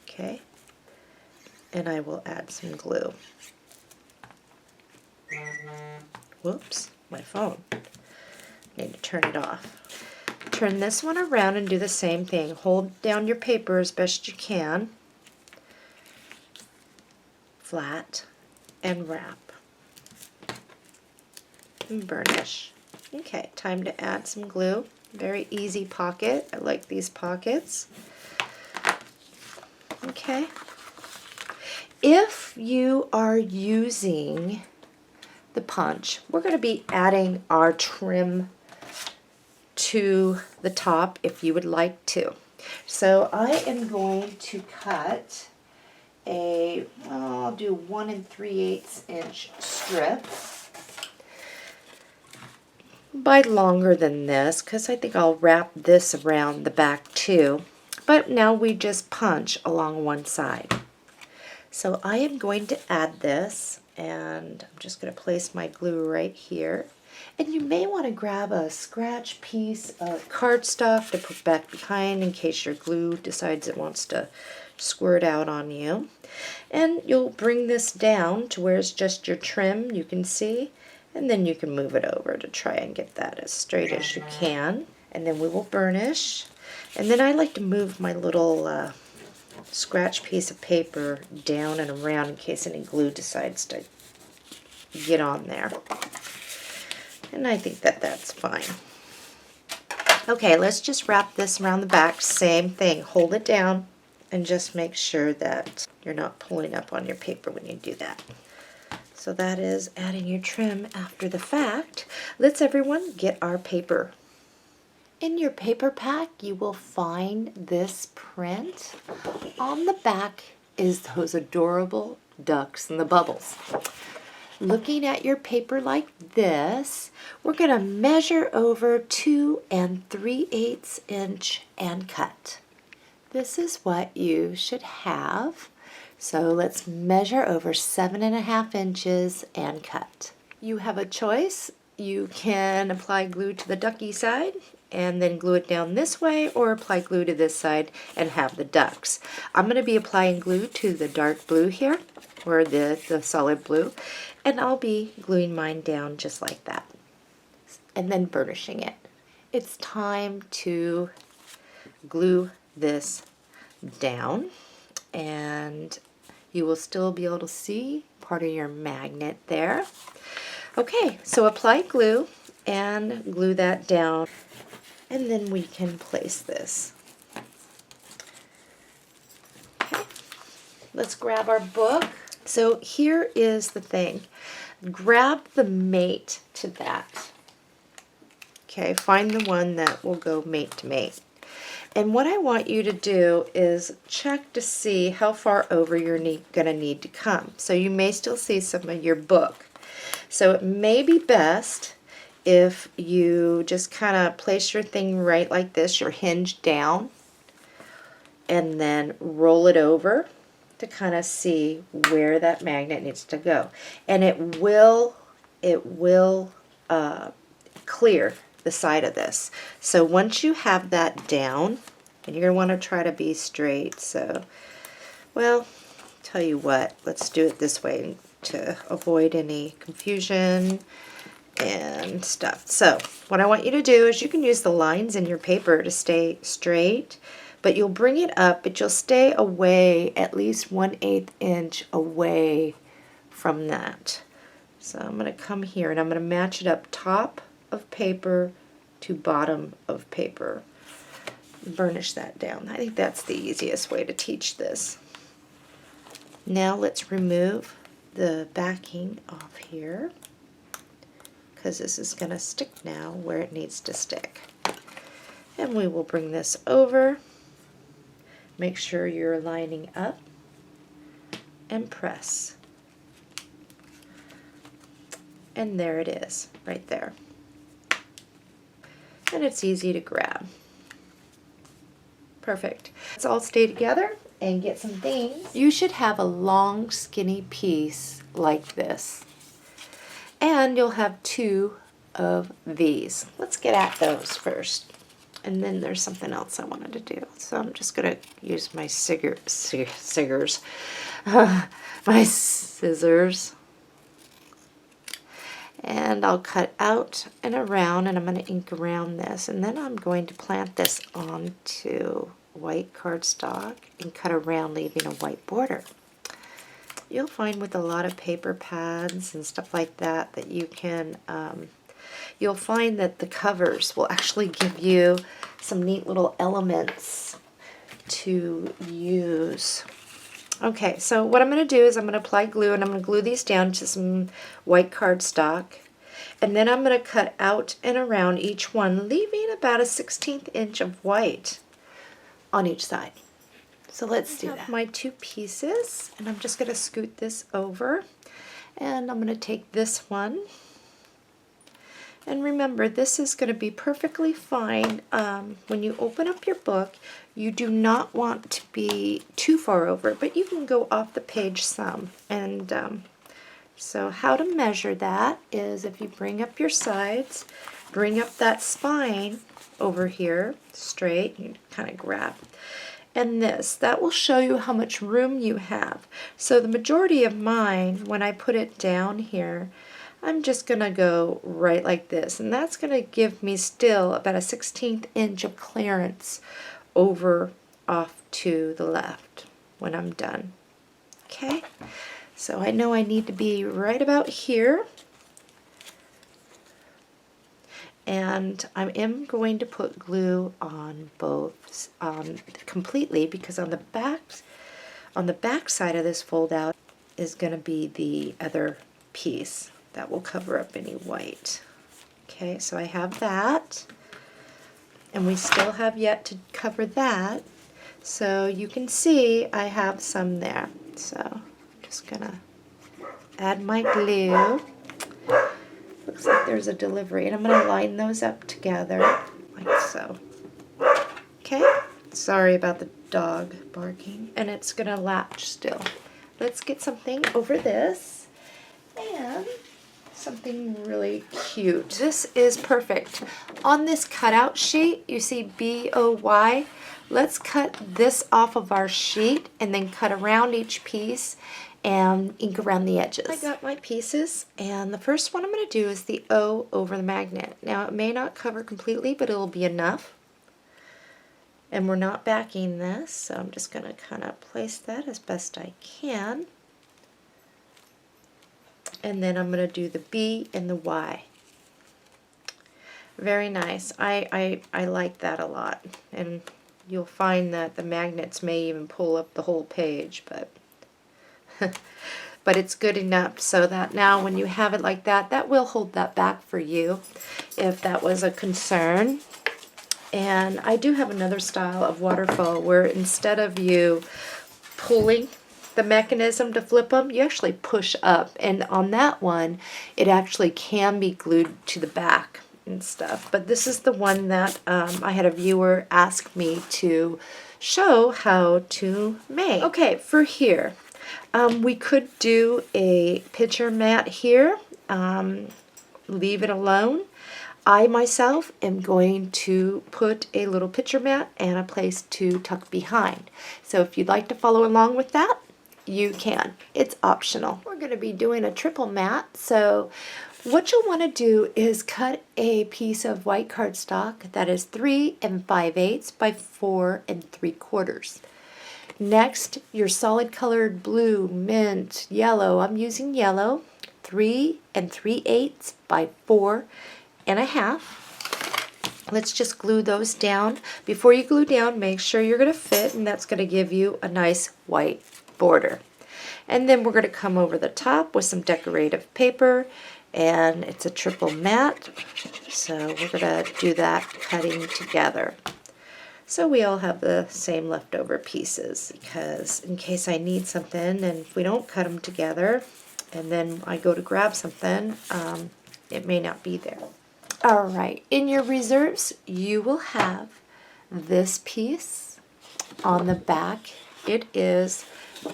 Okay, and I will add some glue. Whoops, my phone. Need to turn it off. Turn this one around and do the same thing. Hold down your paper as best you can, flat, and wrap. And burnish. Okay, time to add some glue. Very easy pocket. I like these pockets. Okay. If you are using the punch, we're going to be adding our trim to the top if you would like to. So I am going to cut a, well, I'll do 1 3/8 inch strip. By longer than this, because I think I'll wrap this around the back too. But now we just punch along one side. So I am going to add this, and I'm just going to place my glue right here. And you may want to grab a scratch piece of cardstock to put back behind in case your glue decides it wants to squirt out on you. And you'll bring this down to where it's just your trim, you can see, and then you can move it over to try and get that as straight as you can. And then we will burnish. And then I like to move my little scratch piece of paper down and around in case any glue decides to get on there. And I think that that's fine. Okay, let's just wrap this around the back. Same thing. Hold it down and just make sure that you're not pulling up on your paper when you do that. So that is adding your trim after the fact. Let's everyone get our paper. In your paper pack, you will find this print. On the back is those adorable ducks and the bubbles. Looking at your paper like this, we're going to measure over 2 3/8 inch and cut. This is what you should have. So let's measure over 7.5 inches and cut. You have a choice. You can apply glue to the ducky side and then glue it down this way, or apply glue to this side and have the ducks. I'm going to be applying glue to the dark blue here, or the solid blue, and I'll be gluing mine down just like that, and then burnishing it. It's time to glue this down, and you will still be able to see part of your magnet there. Okay, so apply glue and glue that down, and then we can place this. Okay, let's grab our book. So here is the thing. Grab the mate to that. Okay, find the one that will go mate to mate. And what I want you to do is check to see how far over you're going to need to come. So you may still see some of your book. So it may be best if you just kind of place your thing right like this, your hinge down, and then roll it over to kind of see where that magnet needs to go. And it will clear the side of this. So once you have that down, and you're going to want to try to be straight, so, well, tell you what, let's do it this way to avoid any confusion and stuff. So what I want you to do is you can use the lines in your paper to stay straight, but you'll bring it up, but you'll stay away at least 1/8 inch away from that. So I'm going to come here and I'm going to match it up top of paper to bottom of paper. Burnish that down. I think that's the easiest way to teach this. Now let's remove the backing off here. because this is going to stick now where it needs to stick. And we will bring this over. Make sure you're lining up and press. And there it is, right there. And it's easy to grab. Perfect. Let's all stay together and get some things. You should have a long, skinny piece like this. And you'll have 2 of these. Let's get at those first. And then there's something else I wanted to do. So I'm just going to use my my scissors. And I'll cut out and around, and I'm going to ink around this. And then I'm going to plant this onto white cardstock and cut around, leaving a white border. You'll find with a lot of paper pads and stuff like that that you can, you'll find that the covers will actually give you some neat little elements to use. Okay, so what I'm going to do is I'm going to apply glue, and I'm going to glue these down to some white cardstock. And then I'm going to cut out and around each one, leaving about a 1/16 inch of white on each side. So let's do that. My 2 pieces, and I'm just going to scoot this over. And I'm going to take this one. And remember, this is going to be perfectly fine. When you open up your book, you do not want to be too far over, but you can go off the page some. And so how to measure that is if you bring up your sides, bring up that spine over here straight, you kind of grab. And that will show you how much room you have. So the majority of mine, when I put it down here, I'm just going to go right like this, and that's going to give me still about a 1/16 inch of clearance over off to the left when I'm done. Okay, so I know I need to be right about here, and I am going to put glue on both completely, because on the back side of this fold out is going to be the other piece that will cover up any white. Okay, so I have that, and we still have yet to cover that, so you can see I have some there. So I'm just gonna add my glue. Looks like there's a delivery, and I'm gonna line those up together like so. Okay, sorry about the dog barking, and it's gonna latch still. Let's get something over this, and something really cute. This is perfect. On this cutout sheet, you see BOY. Let's cut this off of our sheet and then cut around each piece and ink around the edges. I got my pieces, and the first one I'm going to do is the O over the magnet. Now it may not cover completely, but it'll be enough. And we're not backing this, so I'm just going to kind of place that as best I can. And then I'm going to do the B and the Y. Very nice. I like that a lot. And you'll find that the magnets may even pull up the whole page, but but it's good enough so that now when you have it like that, that will hold that back for you if that was a concern. And I do have another style of waterfall where instead of you pulling the mechanism to flip them, you actually push up, and on that one it actually can be glued to the back and stuff. But this is the one that I had a viewer ask me to show how to make. Okay, for here, we could do a picture mat here, leave it alone. I myself am going to put a little picture mat and a place to tuck behind. So if you'd like to follow along with that, you can. It's optional. We're going to be doing a triple mat, so what you'll want to do is cut a piece of white cardstock that is 3 5/8 by 4 3/4. Next, your solid colored blue, mint, yellow. I'm using yellow, 3 3/8 by 4 1/2. Let's just glue those down. Before you glue down, make sure you're going to fit, and that's going to give you a nice white border. And then we're going to come over the top with some decorative paper and it's a triple mat, so we're going to do that cutting together. So we all have the same leftover pieces, because in case I need something and if we don't cut them together and then I go to grab something, it may not be there. All right, in your reserves you will have this piece on the back. It is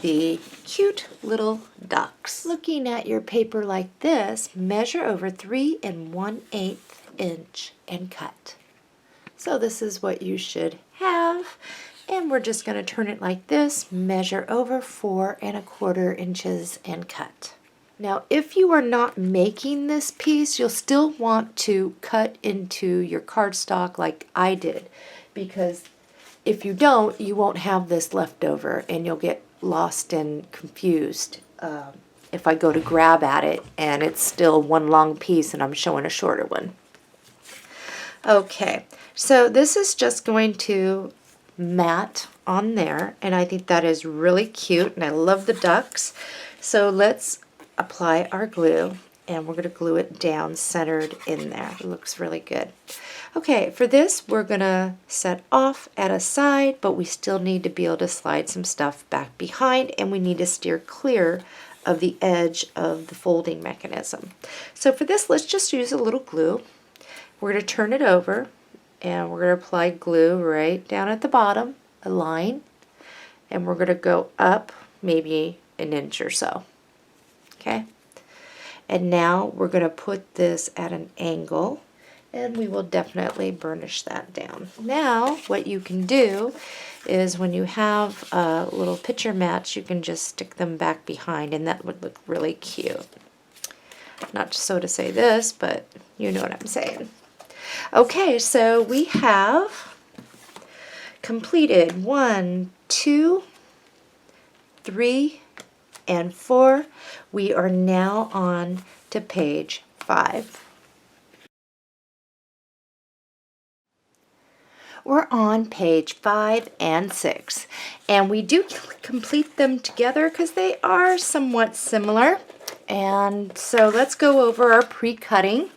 the cute little ducks. Looking at your paper like this, measure over 3 1/8 inch and cut. So this is what you should have, and we're just going to turn it like this, measure over 4 1/4 inches and cut. Now if you are not making this piece, you'll still want to cut into your cardstock like I did, because if you don't, you won't have this left over and you'll get lost and confused if I go to grab at it and it's still one long piece and I'm showing a shorter one. Okay, so this is just going to mat on there, and I think that is really cute, and I love the ducks. So let's apply our glue, and we're going to glue it down centered in there. It looks really good. Okay, for this we're going to set off at a side, but we still need to be able to slide some stuff back behind, and we need to steer clear of the edge of the folding mechanism. So for this, let's just use a little glue. We're going to turn it over, and we're going to apply glue right down at the bottom, a line, and we're going to go up maybe an inch or so. Okay, and now we're going to put this at an angle, and we will definitely burnish that down. Now what you can do is when you have little picture mats, you can just stick them back behind, and that would look really cute. Not so to say this, but you know what I'm saying. Okay, so we have completed 1, 2, 3, and 4. We are now on to page 5. We're on page 5 and 6, and we do complete them together because they are somewhat similar. And so let's go over our pre-cutting.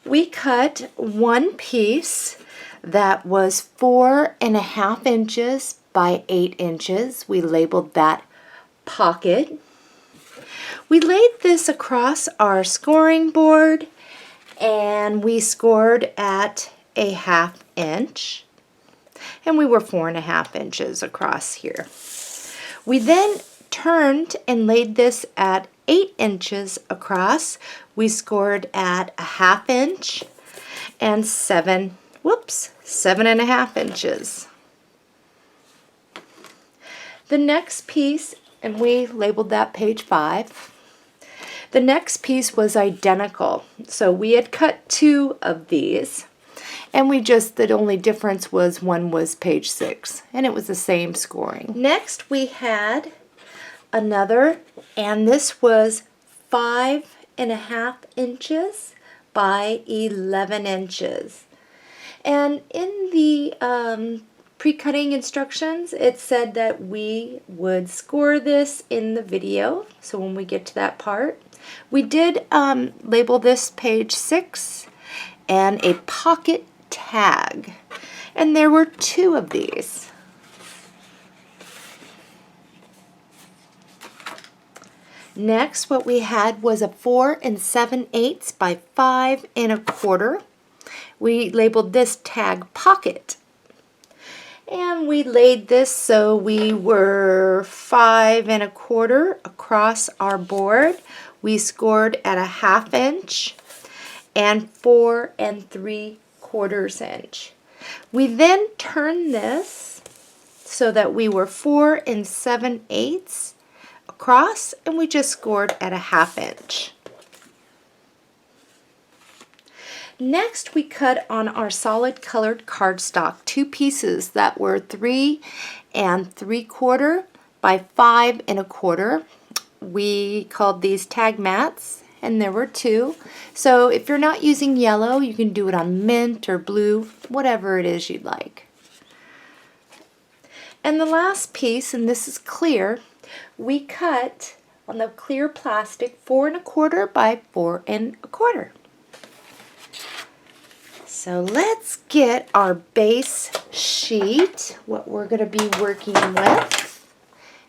We cut one piece that was 4 1/2 inches by 8 inches. We labeled that pocket. We laid this across our scoring board, and we scored at a 1/2 inch, and we were 4 1/2 inches across here. We then turned and laid this at 8 inches across. We scored at a 1/2 inch and 7 1/2 inches. The next piece, and we labeled that page 5. The next piece was identical. So we had cut 2 of these, and the only difference was one was page 6, and it was the same scoring. Next we had another, and this was 5 1/2 inches by 11 inches. And in the pre-cutting instructions, it said that we would score this in the video. So when we get to that part, we did label this page 6 and a pocket tag. And there were 2 of these. Next, what we had was a 4 7/8 by 5 1/4. We labeled this tag pocket. And we laid this so we were 5 1/4 across our board. We scored at a 1/2 inch and 4 3/4 inch. We then turned this so that we were 4 7/8 across, and we just scored at a 1/2 inch. Next, we cut on our solid colored cardstock 2 pieces that were 3 3/4 by 5 1/4. We called these tag mats, and there were 2. So if you're not using yellow, you can do it on mint or blue, whatever it is you'd like. And the last piece, and this is clear, we cut on the clear plastic 4 1/4 by 4 1/4. So let's get our base sheet, what we're going to be working with,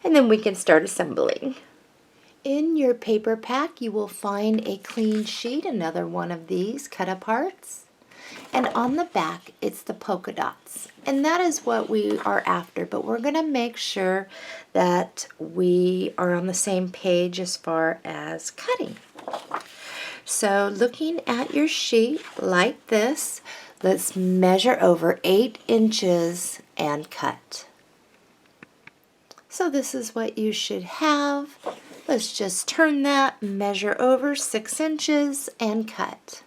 and then we can start assembling. In your paper pack, you will find a clean sheet, another one of these cut-aparts. And on the back, it's the polka dots. And that is what we are after, but we're going to make sure that we are on the same page as far as cutting. So looking at your sheet like this, let's measure over 8 inches and cut. So this is what you should have. Let's just turn that, measure over 6 inches and cut.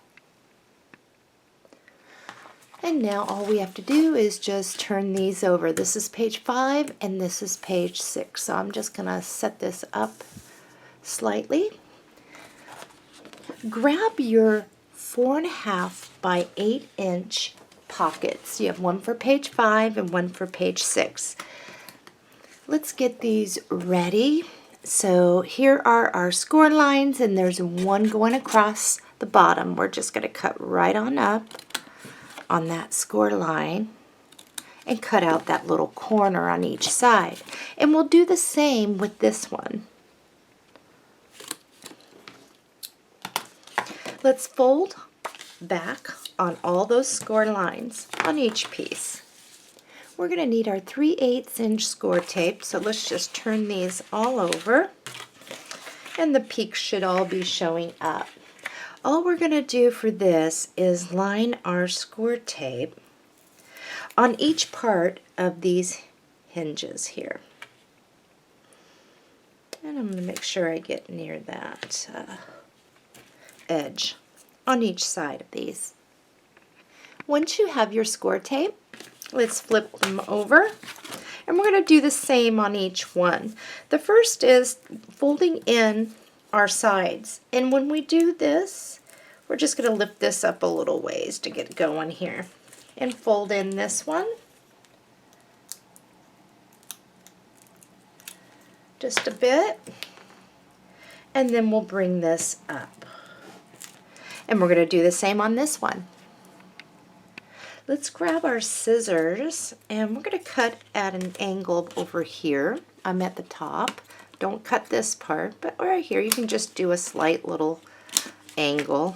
And now all we have to do is just turn these over. This is page 5 and this is page 6. So I'm just going to set this up slightly. Grab your 4 1/2 by 8 inch pockets. You have one for page 5 and one for page 6. Let's get these ready. So here are our score lines, and there's one going across the bottom. We're just going to cut right on up on that score line and cut out that little corner on each side. And we'll do the same with this one. Let's fold back on all those score lines on each piece. We're going to need our 3/8 inch score tape, so let's just turn these all over, and the peaks should all be showing up. All we're going to do for this is line our score tape on each part of these hinges here. And I'm going to make sure I get near that edge on each side of these. Once you have your score tape, let's flip them over, and we're going to do the same on each one. The first is folding in our sides, and when we do this, we're just going to lift this up a little ways to get going here and fold in this one. Just a bit, and then we'll bring this up. And we're going to do the same on this one. Let's grab our scissors, and we're going to cut at an angle over here. I'm at the top. Don't cut this part, but right here you can just do a slight little angle.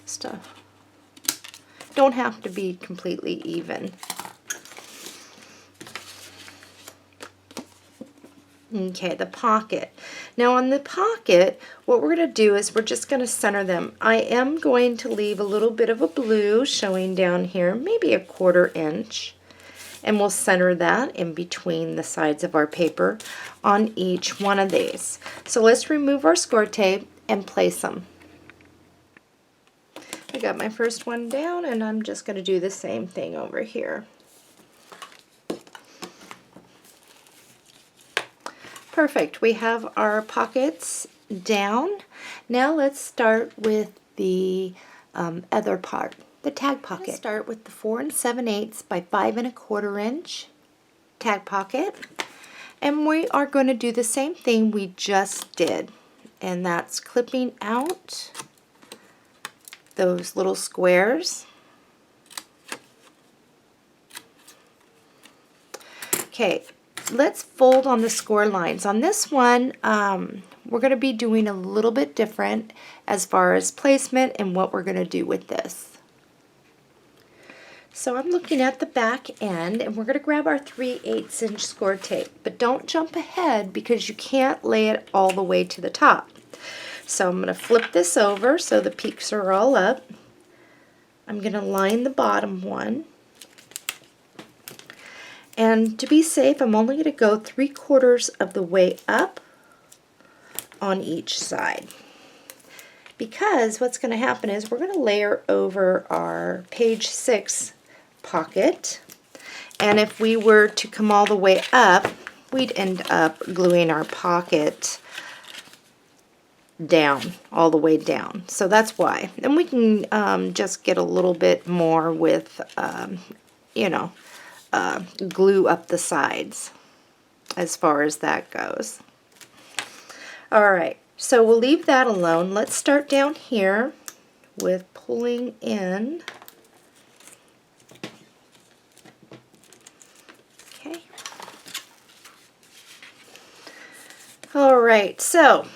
Stuff. Don't have to be completely even. Okay, the pocket. Now on the pocket, what we're going to do is we're just going to center them. I am going to leave a little bit of a blue showing down here, maybe 1/4 inch. And we'll center that in between the sides of our paper on each one of these. So let's remove our score tape and place them. I got my first one down, and I'm just going to do the same thing over here. Perfect. We have our pockets down. Now let's start with the other part, the tag pocket. Let's start with the 4 7/8 by 5 1/4 inch tag pocket, and we are going to do the same thing we just did, and that's clipping out those little squares. Okay. Let's fold on the score lines. On this one, we're going to be doing a little bit different as far as placement and what we're going to do with this. So I'm looking at the back end, and we're going to grab our 3/8 inch score tape, but don't jump ahead because you can't lay it all the way to the top. So I'm going to flip this over so the peaks are all up. I'm going to line the bottom one. And to be safe, I'm only going to go 3/4 of the way up on each side. Because what's going to happen is we're going to layer over our page 6 pocket. And if we were to come all the way up, we'd end up gluing our pocket down, all the way down. So that's why. And we can just get a little bit more with, glue up the sides. as far as that goes. All right, so we'll leave that alone. Let's start down here with pulling in. Okay. All right, so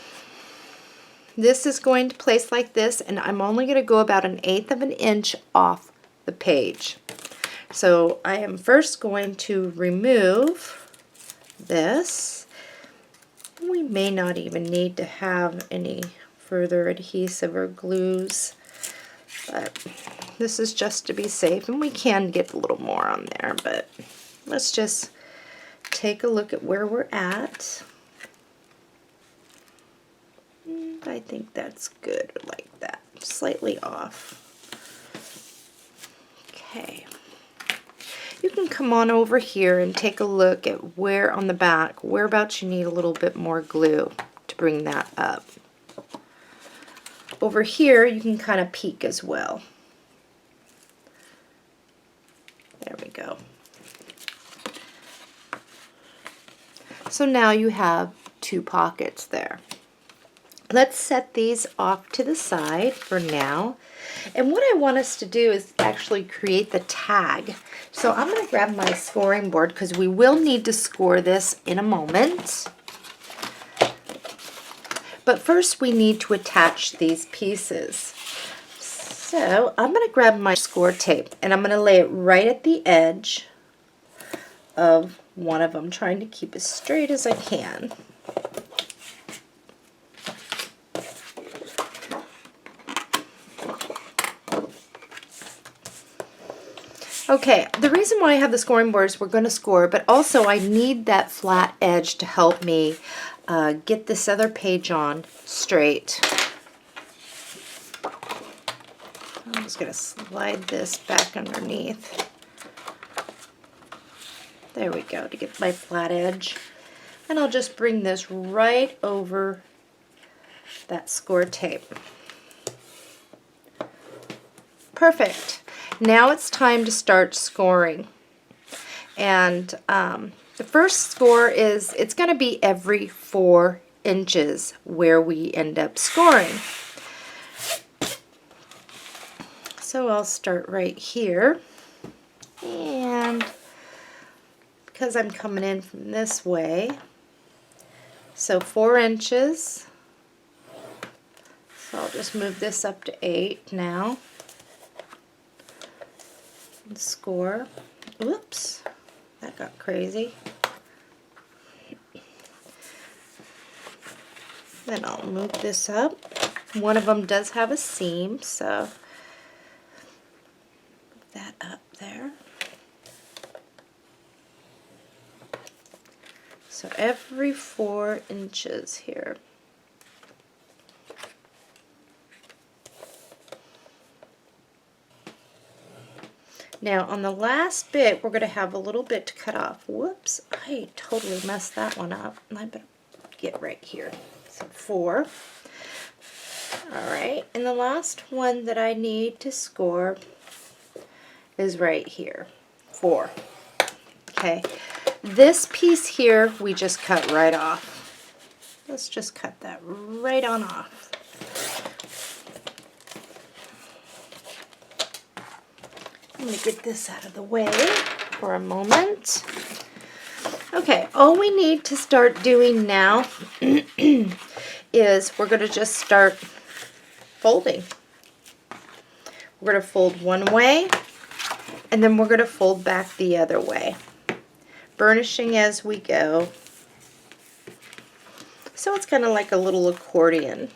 this is going to place like this, and I'm only going to go about 1/8 of an inch off the page. So I am first going to remove this. We may not even need to have any further adhesive or glues, but this is just to be safe, and we can get a little more on there, but let's just take a look at where we're at. I think that's good, like that, slightly off. Okay. You can come on over here and take a look at where on the back, whereabouts you need a little bit more glue to bring that up. Over here, you can kind of peek as well. There we go. So now you have 2 pockets there. Let's set these off to the side for now. And what I want us to do is actually create the tag. So I'm going to grab my scoring board because we will need to score this in a moment. But first we need to attach these pieces. So I'm going to grab my score tape and I'm going to lay it right at the edge of one of them, trying to keep as straight as I can. Okay, the reason why I have the scoring board is we're going to score, but also I need that flat edge to help me get this other page on straight. I'm just going to slide this back underneath. There we go, to get my flat edge. And I'll just bring this right over that score tape. Perfect. Now it's time to start scoring. And the first score is, it's going to be every 4 inches where we end up scoring. So I'll start right here. And because I'm coming in from this way, so 4 inches. So I'll just move this up to 8 now. And score. Oops, that got crazy. Then I'll move this up. One of them does have a seam, so move that up there. So every 4 inches here. Now on the last bit, we're going to have a little bit to cut off. Whoops, I totally messed that one up. I better get right here. So 4. All right, and the last one that I need to score is right here, 4. Okay, this piece here we just cut right off. Let's just cut that right on off. I'm going to get this out of the way for a moment. Okay, all we need to start doing now is we're going to just start folding. We're going to fold one way, and then we're going to fold back the other way, burnishing as we go. So it's kind of like a little accordion.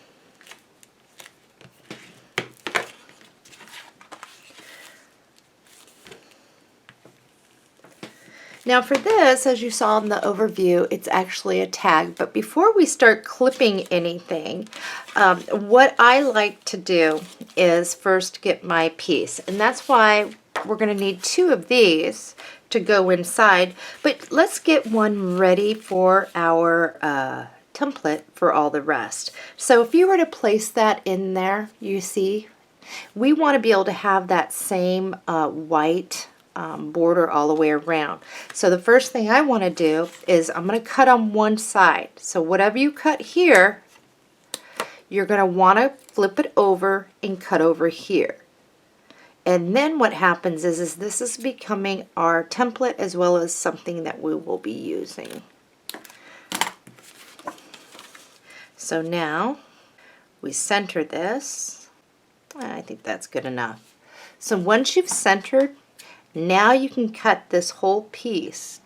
Now for this, as you saw in the overview, it's actually a tag. But before we start clipping anything, what I like to do is first get my piece. And that's why we're going to need 2 of these to go inside. But let's get one ready for our template for all the rest. So if you were to place that in there, you see, we want to be able to have that same white border all the way around. So the first thing I want to do is I'm going to cut on one side. So whatever you cut here, you're going to want to flip it over and cut over here. And then what happens is this is becoming our template as well as something that we will be using. So now we center this. I think that's good enough. So once you've centered, now you can cut this whole piece,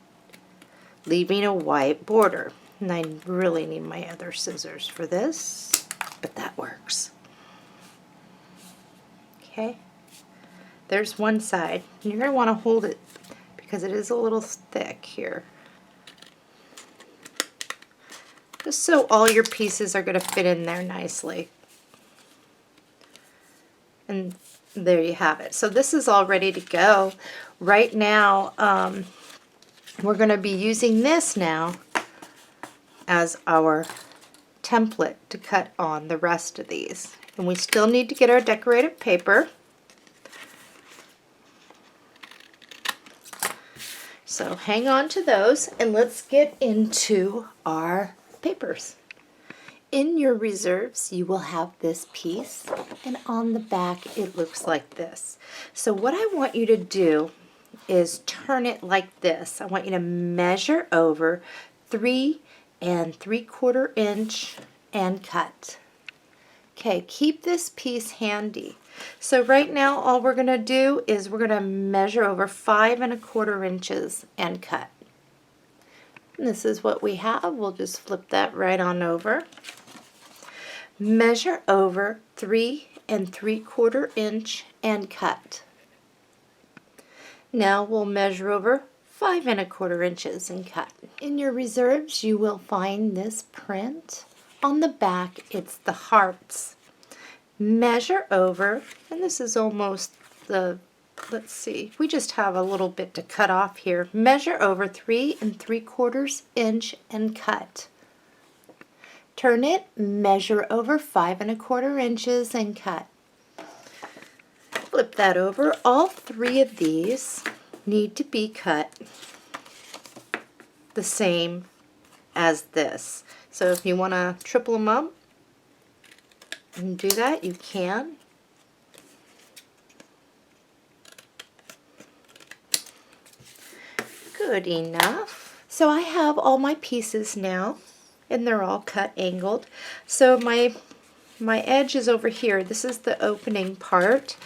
leaving a white border. And I really need my other scissors for this, but that works. Okay, there's one side. You're going to want to hold it because it is a little thick here. Just so all your pieces are going to fit in there nicely. And there you have it. So this is all ready to go. Right now, we're going to be using this now as our template to cut on the rest of these. And we still need to get our decorated paper. So hang on to those and let's get into our papers. In your reserves, you will have this piece, and on the back it looks like this. So what I want you to do is turn it like this. I want you to measure over 3 3/4 inch and cut. Okay, keep this piece handy. So right now all we're going to do is we're going to measure over 5 1/4 inches and cut. And this is what we have. We'll just flip that right on over. Measure over 3 3/4 inch and cut. Now we'll measure over 5 1/4 inches and cut. In your reserves you will find this print. On the back it's the hearts. Measure over, and this is almost the, let's see, we just have a little bit to cut off here. Measure over 3 3/4 inch and cut. Turn it, measure over 5 1/4 inches and cut. Flip that over. All 3 of these need to be cut the same as this. So if you want to triple them up and do that, you can. Good enough. So I have all my pieces now, and they're all cut angled. So my edge is over here. This is the opening part.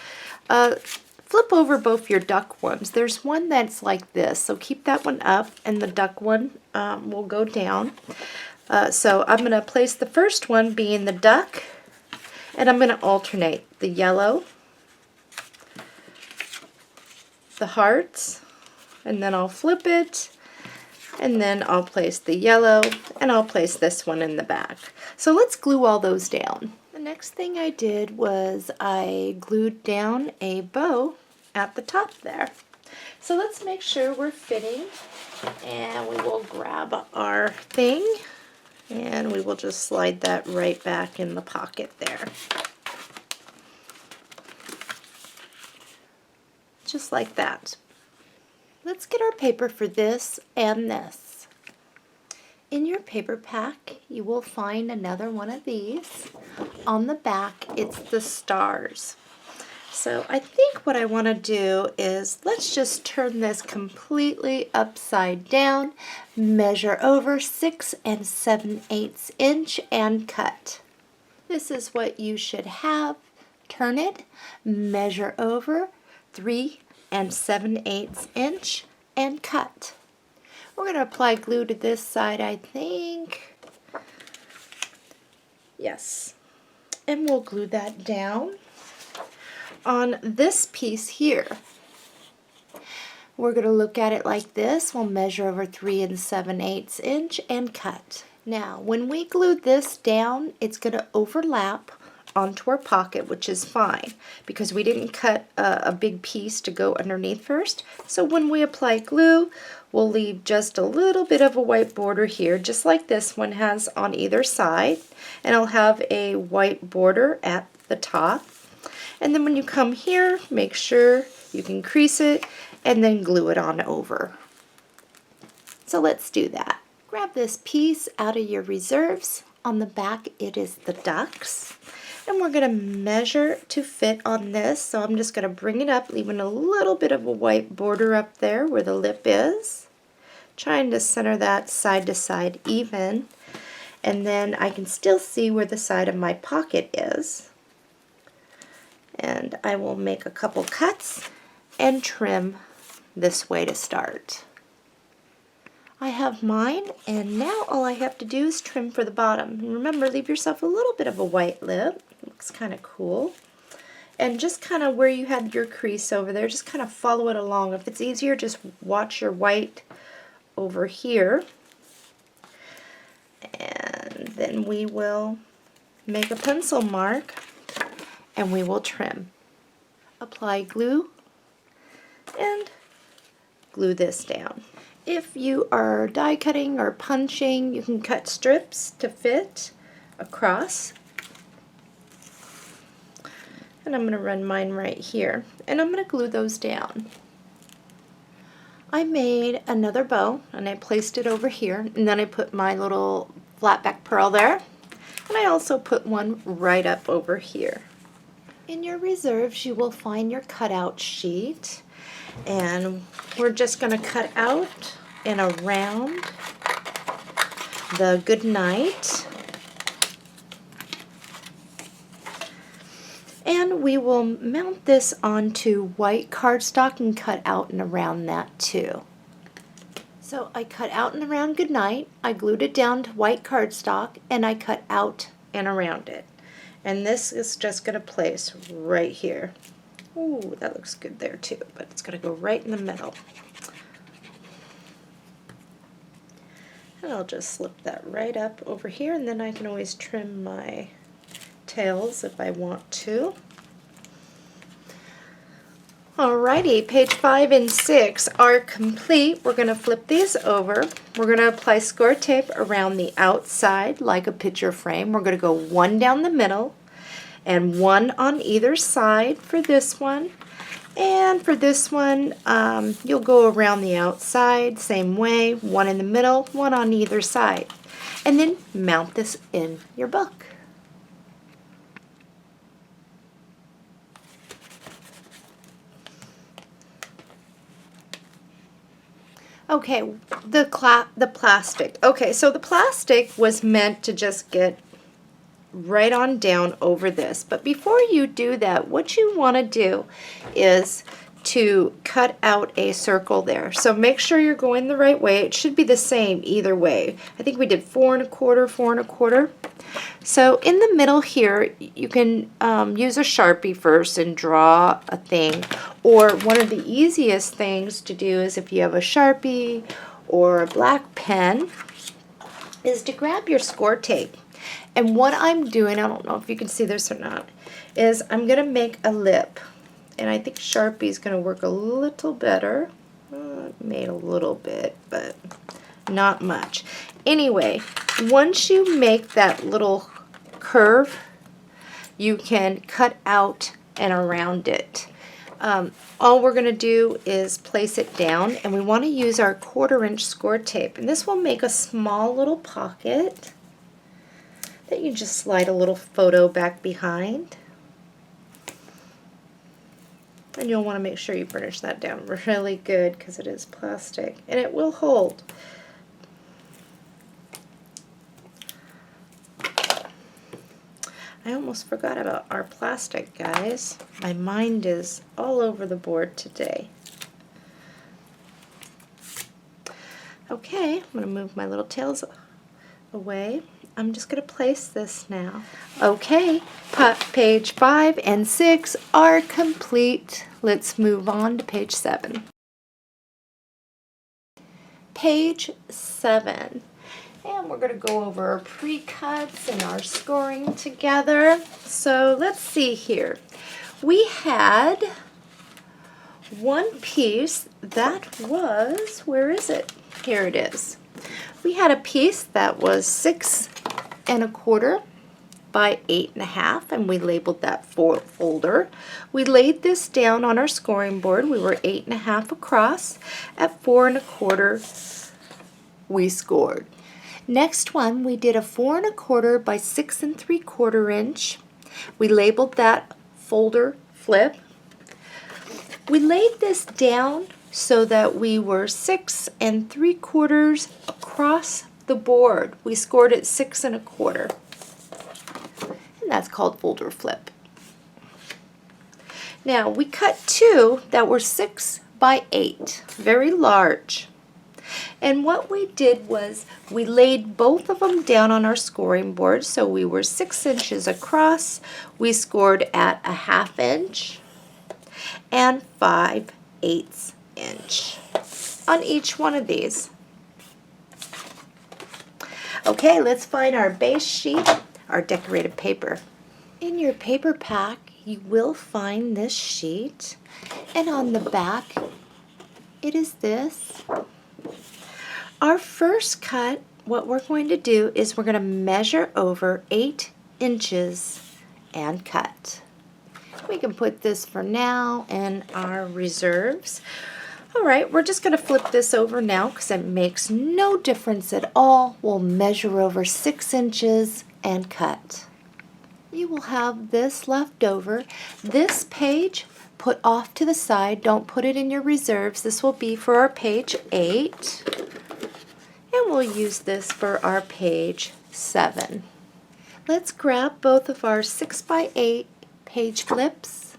Flip over both your duck ones. There's one that's like this, so keep that one up, and the duck one will go down. So I'm going to place the first one being the duck, and I'm going to alternate the yellow, the hearts, and then I'll flip it, and then I'll place the yellow, and I'll place this one in the back. So let's glue all those down. The next thing I did was I glued down a bow at the top there. So let's make sure we're fitting, and we will grab our thing, and we will just slide that right back in the pocket there. Just like that. Let's get our paper for this and this. In your paper pack, you will find another one of these. On the back, it's the stars. So I think what I want to do is let's just turn this completely upside down, measure over 6 7/8 inch and cut. This is what you should have. Turn it, measure over 3 7/8 inch and cut. We're going to apply glue to this side, I think. Yes. And we'll glue that down. On this piece here, we're going to look at it like this. We'll measure over 3 7/8 inch and cut. Now, when we glue this down, it's going to overlap onto our pocket, which is fine because we didn't cut a big piece to go underneath first. So when we apply glue, we'll leave just a little bit of a white border here, just like this one has on either side, and I'll have a white border at the top. And then when you come here, make sure you can crease it, and then glue it on over. So let's do that. Grab this piece out of your reserves. On the back it is the ducks. And we're going to measure to fit on this. So I'm just going to bring it up, leaving a little bit of a white border up there where the lip is. Trying to center that side to side even. And then I can still see where the side of my pocket is. And I will make a couple cuts and trim this way to start. I have mine, and now all I have to do is trim for the bottom. And remember, leave yourself a little bit of a white lip. Looks kind of cool. And just kind of where you had your crease over there, just kind of follow it along. If it's easier, just watch your white over here. And then we will make a pencil mark, and we will trim. Apply glue, and glue this down. If you are die cutting or punching, you can cut strips to fit across. And I'm going to run mine right here. And I'm going to glue those down. I made another bow, and I placed it over here. And then I put my little flat back pearl there. And I also put one right up over here. In your reserves, you will find your cutout sheet. And we're just going to cut out and around the good night. And we will mount this onto white cardstock and cut out and around that too. So I cut out and around good night, I glued it down to white cardstock, and I cut out and around it. And this is just going to place right here. Ooh, that looks good there too, but it's going to go right in the middle. And I'll just slip that right up over here, and then I can always trim my tails if I want to. Alrighty, page 5 and 6 are complete. We're going to flip these over. We're going to apply score tape around the outside like a picture frame. We're going to go one down the middle and one on either side for this one. And for this one, you'll go around the outside, same way, one in the middle, one on either side. And then mount this in your book. Okay, the plastic. Okay, so the plastic was meant to just get right on down over this. But before you do that, what you want to do is to cut out a circle there. So make sure you're going the right way. It should be the same either way. I think we did 4 1/4, 4 1/4. So in the middle here, you can use a Sharpie first and draw a thing. Or one of the easiest things to do is if you have a Sharpie or a black pen, is to grab your score tape. And what I'm doing, I don't know if you can see this or not, is I'm going to make a lip. And I think Sharpie is going to work a little better. Made a little bit, but not much. Anyway, once you make that little curve, you can cut out and around it. All we're going to do is place it down, and we want to use our 1/4 inch score tape. And this will make a small little pocket that you just slide a little photo back behind. And you'll want to make sure you burnish that down really good because it is plastic and it will hold. I almost forgot about our plastic, guys. My mind is all over the board today. Okay, I'm going to move my little tails away. I'm just going to place this now. Okay, page 5 and 6 are complete. Let's move on to page 7. Page 7. And we're going to go over our pre-cuts and our scoring together. So let's see here. We had one piece that was, where is it? Here it is. We had a piece that was 6 1/4 by 8.5, and we labeled that folder. We laid this down on our scoring board. We were 8.5 across. At 4 1/4, we scored. Next one, we did a 4 1/4 by 6 3/4 inch. We labeled that folder flip. We laid this down so that we were 6 3/4 across the board. We scored at 6 1/4, and that's called folder flip. Now we cut two that were 6 by 8, very large. And what we did was we laid both of them down on our scoring board, so we were 6 inches across. We scored at a 1/2 inch and 5/8 inch on each one of these. Okay, let's find our base sheet, our decorated paper. In your paper pack, you will find this sheet, and on the back, it is this. Our first cut, what we're going to do is we're going to measure over 8 inches and cut. We can put this for now in our reserves. All right, we're just going to flip this over now because it makes no difference at all. We'll measure over 6 inches and cut. You will have this left over. This page, put off to the side. Don't put it in your reserves. This will be for our page 8. And we'll use this for our page 7. Let's grab both of our 6 by 8 page flips,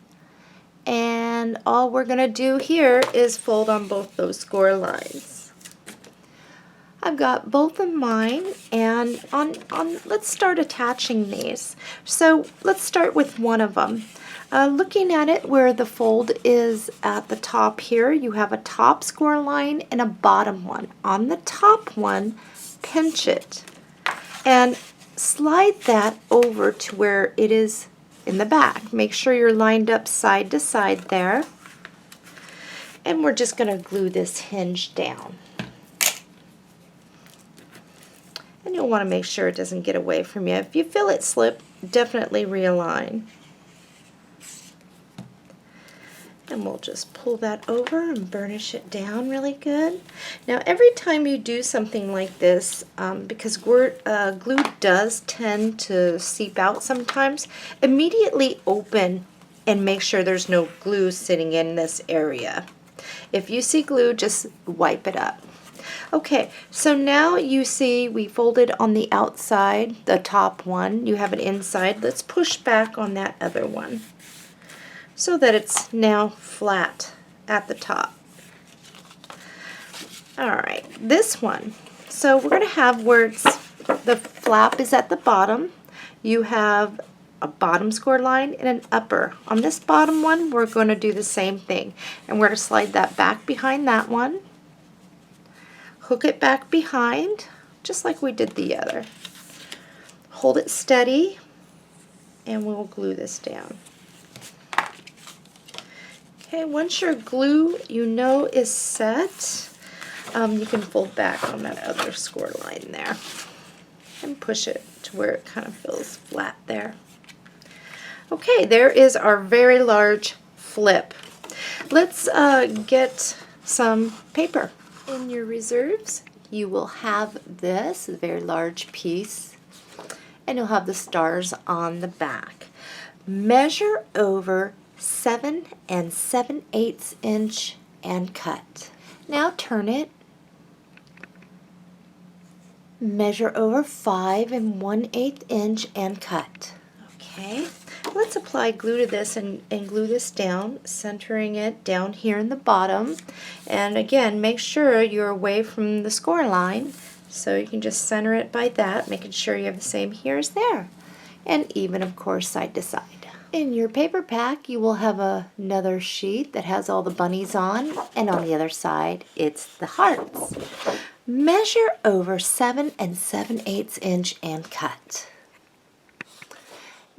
and all we're going to do here is fold on both those score lines. I've got both of mine, and let's start attaching these. So let's start with one of them. Looking at it where the fold is at the top here, you have a top score line and a bottom one. On the top one, pinch it and slide that over to where it is in the back. Make sure you're lined up side to side there. And we're just going to glue this hinge down. And you'll want to make sure it doesn't get away from you. If you feel it slip, definitely realign. And we'll just pull that over and burnish it down really good. Now every time you do something like this, because glue does tend to seep out sometimes, immediately open and make sure there's no glue sitting in this area. If you see glue, just wipe it up. Okay, so now you see we folded on the outside, the top one. You have it inside. Let's push back on that other one, so that it's now flat at the top. All right, this one. So we're going to have where the flap is at the bottom. You have a bottom score line and an upper. On this bottom one, we're going to do the same thing. And we're going to slide that back behind that one. Hook it back behind, just like we did the other. Hold it steady, and we'll glue this down. Okay, once your glue is set, you can fold back on that other score line there and push it to where it kind of feels flat there. Okay, there is our very large flip. Let's get some paper. In your reserves, you will have this very large piece, and you'll have the stars on the back. Measure over 7 7/8 inch and cut. Now turn it. Measure over 5 1/8 inch and cut. Okay, let's apply glue to this and glue this down, centering it down here in the bottom. And again, make sure you're away from the score line, so you can just center it by that, making sure you have the same here as there. And even, of course, side to side. In your paper pack, you will have another sheet that has all the bunnies on, and on the other side, it's the hearts. Measure over 7 7/8 inch and cut.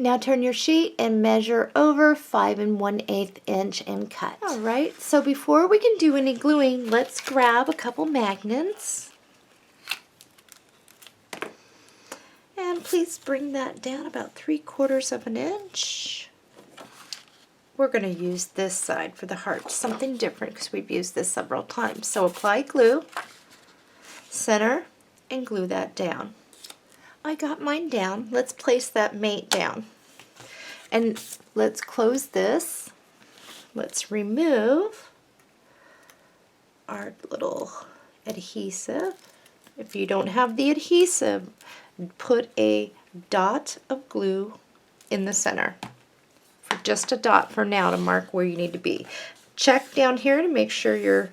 Now turn your sheet and measure over 5 1/8 inch and cut. All right, so before we can do any gluing, let's grab a couple magnets. And And please bring that down about 3/4 of an inch. We're going to use this side for the heart, something different because we've used this several times. So apply glue, center, and glue that down. I got mine down. Let's place that mate down. And let's close this. Let's remove our little adhesive. If you don't have the adhesive, put a dot of glue in the center. For just a dot for now to mark where you need to be. Check down here to make sure you're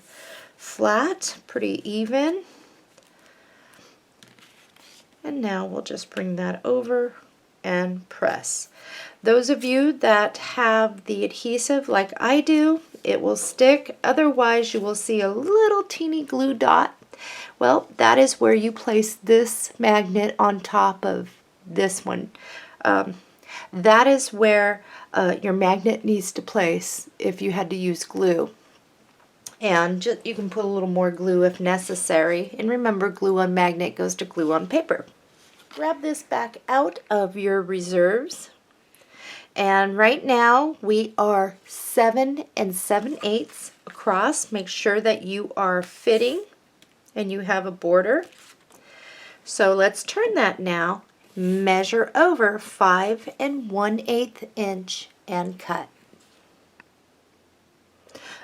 flat, pretty even. And now we'll just bring that over and press. Those of you that have the adhesive like I do, it will stick. Otherwise, you will see a little teeny glue dot. Well, that is where you place this magnet on top of this one. That is where your magnet needs to place if you had to use glue. And you can put a little more glue if necessary. And remember, glue on magnet goes to glue on paper. Grab this back out of your reserves. And right now we are 7 7/8 across. Make sure that you are fitting and you have a border. So let's turn that now. Measure over 5 1/8 inch and cut.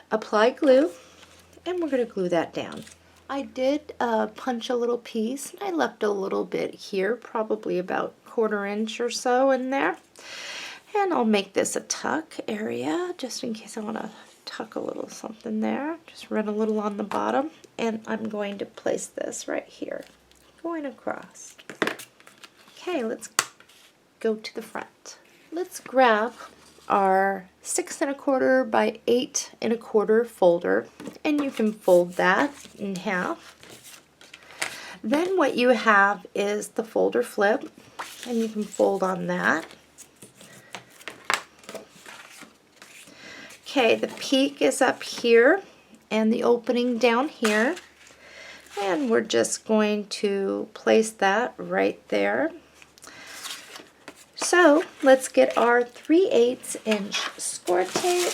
Apply glue, and we're going to glue that down. I did punch a little piece, and I left a little bit here, probably about 1/4 inch or so in there. And I'll make this a tuck area, just in case I want to tuck a little something there. Just run a little on the bottom, and I'm going to place this right here, going across. Okay, let's go to the front. Let's grab our 6 1/4 by 8 1/4 folder, and you can fold that in half. Then what you have is the folder flip, and you can fold on that. Okay, the peak is up here and the opening down here, and we're just going to place that right there. So let's get our 3/8 inch score tape.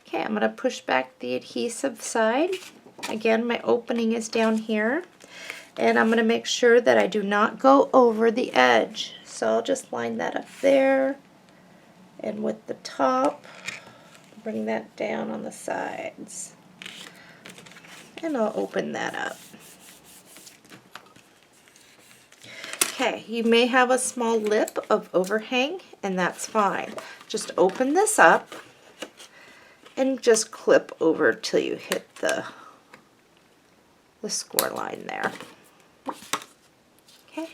Okay, I'm going to push back the adhesive side. Again, my opening is down here. And I'm going to make sure that I do not go over the edge. So I'll just line that up there. And with the top, bring that down on the sides. And I'll open that up. Okay, you may have a small lip of overhang, and that's fine. Just open this up and just clip over till you hit the score line there. Okay.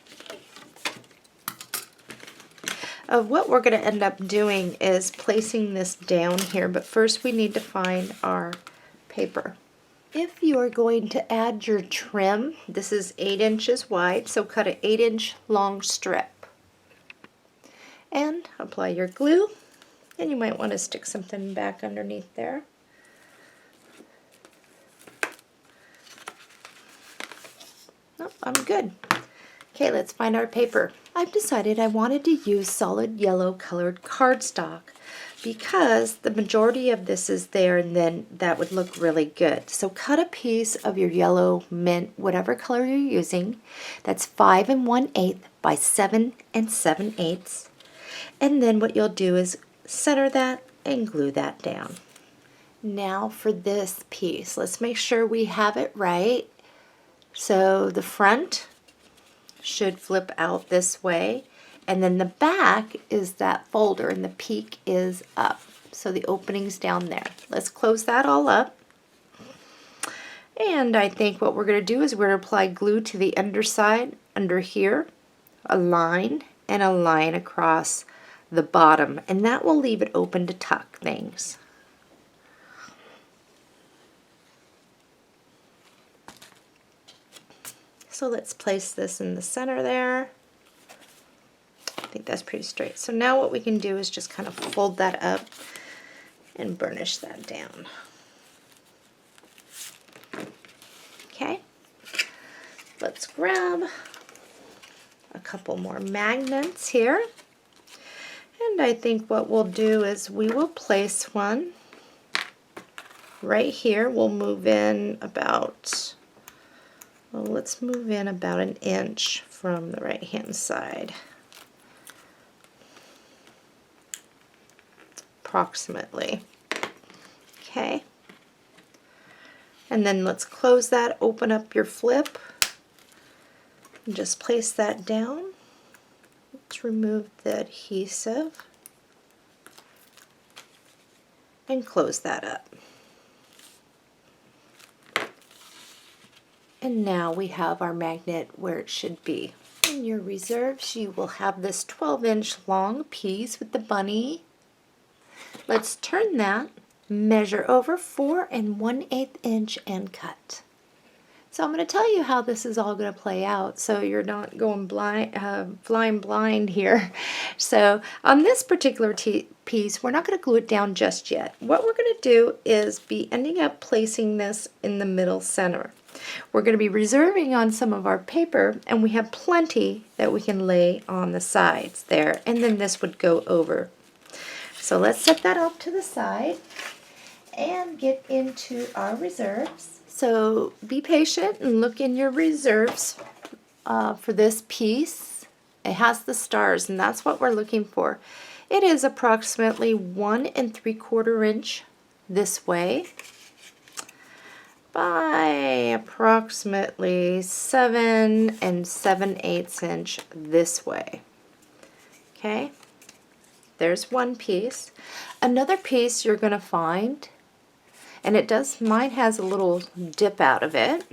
What we're going to end up doing is placing this down here, but first we need to find our paper. If you are going to add your trim, this is 8 inches wide, so cut an 8-inch long strip. And apply your glue, and you might want to stick something back underneath there. Nope, I'm good. Okay, let's find our paper. I've decided I wanted to use solid yellow colored cardstock because the majority of this is there, and then that would look really good. So cut a piece of your yellow, mint, whatever color you're using. That's 5 1/8 by 7 7/8. And then what you'll do is center that and glue that down. Now for this piece, let's make sure we have it right. So the front should flip out this way, and then the back is that folder, and the peak is up. So the opening's down there. Let's close that all up. And I think what we're going to do is we're going to apply glue to the underside under here, a line, and a line across the bottom, and that will leave it open to tuck things. So let's place this in the center there. I think that's pretty straight. So now what we can do is just kind of fold that up and burnish that down. Okay, let's grab a couple more magnets here. And I think what we'll do is we will place one right here. We'll move in about, well, let's move in about an inch from the right hand side. Approximately. Okay. And then let's close that, open up your flip, and just place that down. Let's remove the adhesive and close that up. And now we have our magnet where it should be. In your reserves, you will have this 12-inch long piece with the bunny. Let's turn that, measure over 4 1/8 inch and cut. So I'm going to tell you how this is all going to play out so you're not going flying blind here. So on this particular piece, we're not going to glue it down just yet. What we're going to do is be ending up placing this in the middle center. We're going to be reserving on some of our paper, and we have plenty that we can lay on the sides there, and then this would go over. So let's set that off to the side and get into our reserves. So be patient and look in your reserves for this piece. It has the stars, and that's what we're looking for. It is approximately 1 3/4 inch this way by approximately 7 7/8 inch this way. Okay, there's one piece. Another piece you're going to find, and it does, mine has a little dip out of it.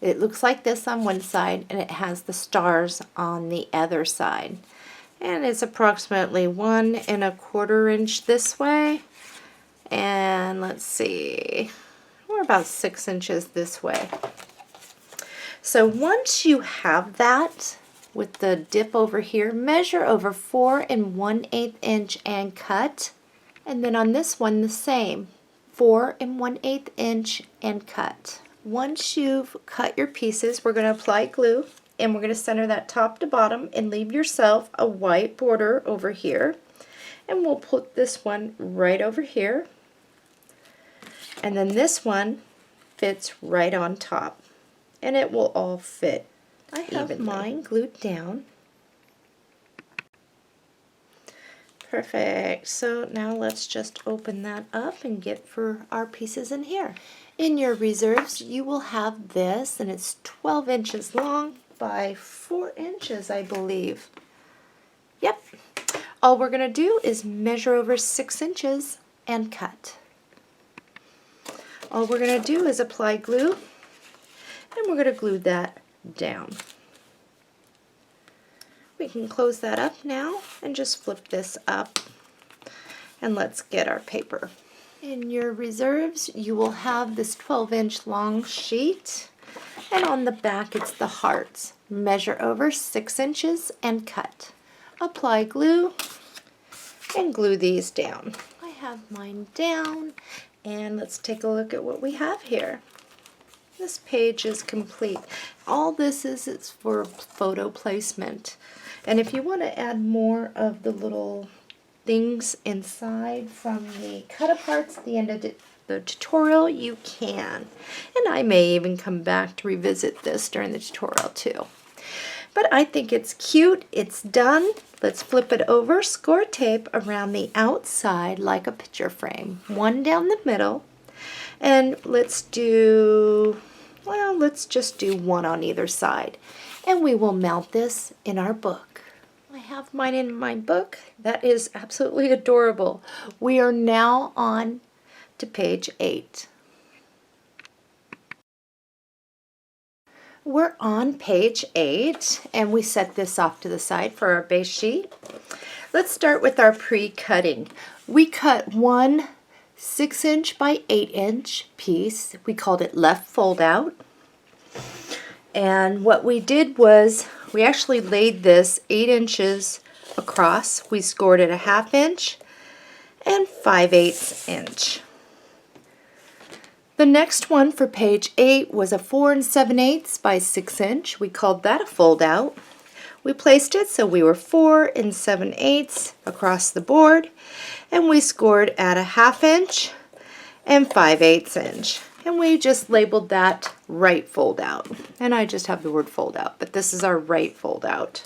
It looks like this on one side, and it has the stars on the other side. And it's approximately 1 1/4 inch this way. And let's see, we're about 6 inches this way. So once you have that with the dip over here, measure over 4 1/8 inch and cut. And then on this one, the same. 4 1/8 inch and cut. Once you've cut your pieces, we're going to apply glue, and we're going to center that top to bottom and leave yourself a white border over here. And we'll put this one right over here. And then this one fits right on top, and it will all fit. I have mine glued down. Perfect. So now let's just open that up and get for our pieces in here. In your reserves, you will have this, and it's 12 inches long by 4 inches, I believe. Yep. All we're going to do is measure over 6 inches and cut. All we're going to do is apply glue, and we're going to glue that down. We can close that up now and just flip this up, and let's get our paper. In your reserves, you will have this 12-inch long sheet, and on the back it's the hearts. Measure over 6 inches and cut. Apply glue and glue these down. I have mine down, and let's take a look at what we have here. This page is complete. All this is for photo placement. And if you want to add more of the little things inside from the cut-aparts at the end of the tutorial, you can. And I may even come back to revisit this during the tutorial too. But I think it's cute. It's done. Let's flip it over, score tape around the outside like a picture frame. One down the middle. And let's do, well, let's just do one on either side. And we will mount this in our book. I have mine in my book. That is absolutely adorable. We are now on to page 8. We're on page 8, and we set this off to the side for our base sheet. Let's start with our pre-cutting. We cut one 6-inch by 8-inch piece. We called it left fold out. And what we did was we actually laid this 8 inches across. We scored it a 1/2 inch and 5/8 inch. The next one for page 8 was a 4 7/8 by 6 inch. We called that a fold out. We placed it so we were 4 7/8 across the board, and we scored at a 1/2 inch and 5/8 inch. And we just labeled that right fold out. And I just have the word fold out, but this is our right fold out.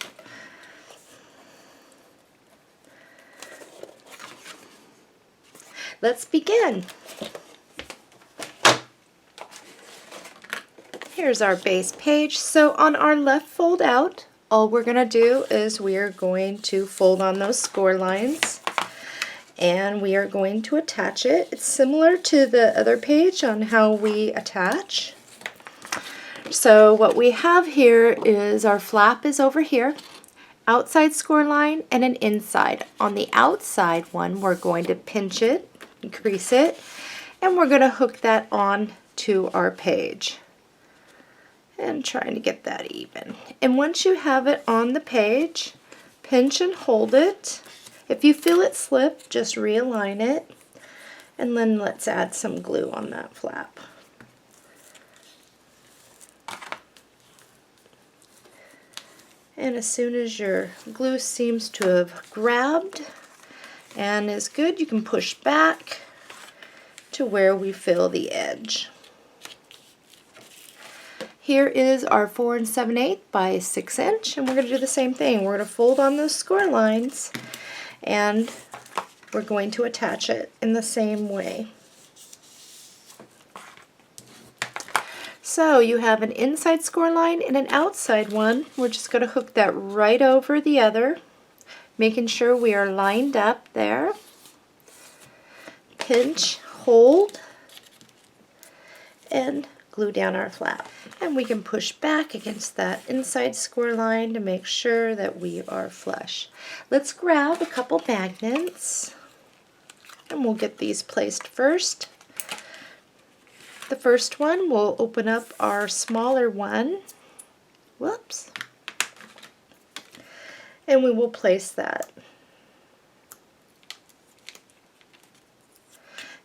Let's begin. Here's our base page. So on our left fold out, all we're going to do is we are going to fold on those score lines, and we are going to attach it. It's similar to the other page on how we attach. So what we have here is our flap is over here, outside score line and an inside. On the outside one, we're going to pinch it, crease it, and we're going to hook that on to our page. And trying to get that even. And once you have it on the page, pinch and hold it. If you feel it slip, just realign it. And then let's add some glue on that flap. And as soon as your glue seems to have grabbed and is good, you can push back to where we fill the edge. Here is our 4 7/8 by 6 inch, and we're going to do the same thing. We're going to fold on those score lines, and we're going to attach it in the same way. So you have an inside score line and an outside one. We're just going to hook that right over the other, making sure we are lined up there. Pinch, hold, and glue down our flap. And we can push back against that inside score line to make sure that we are flush. Let's grab a couple magnets, and we'll get these placed first. The first one, we'll open up our smaller one. Whoops. And we will place that.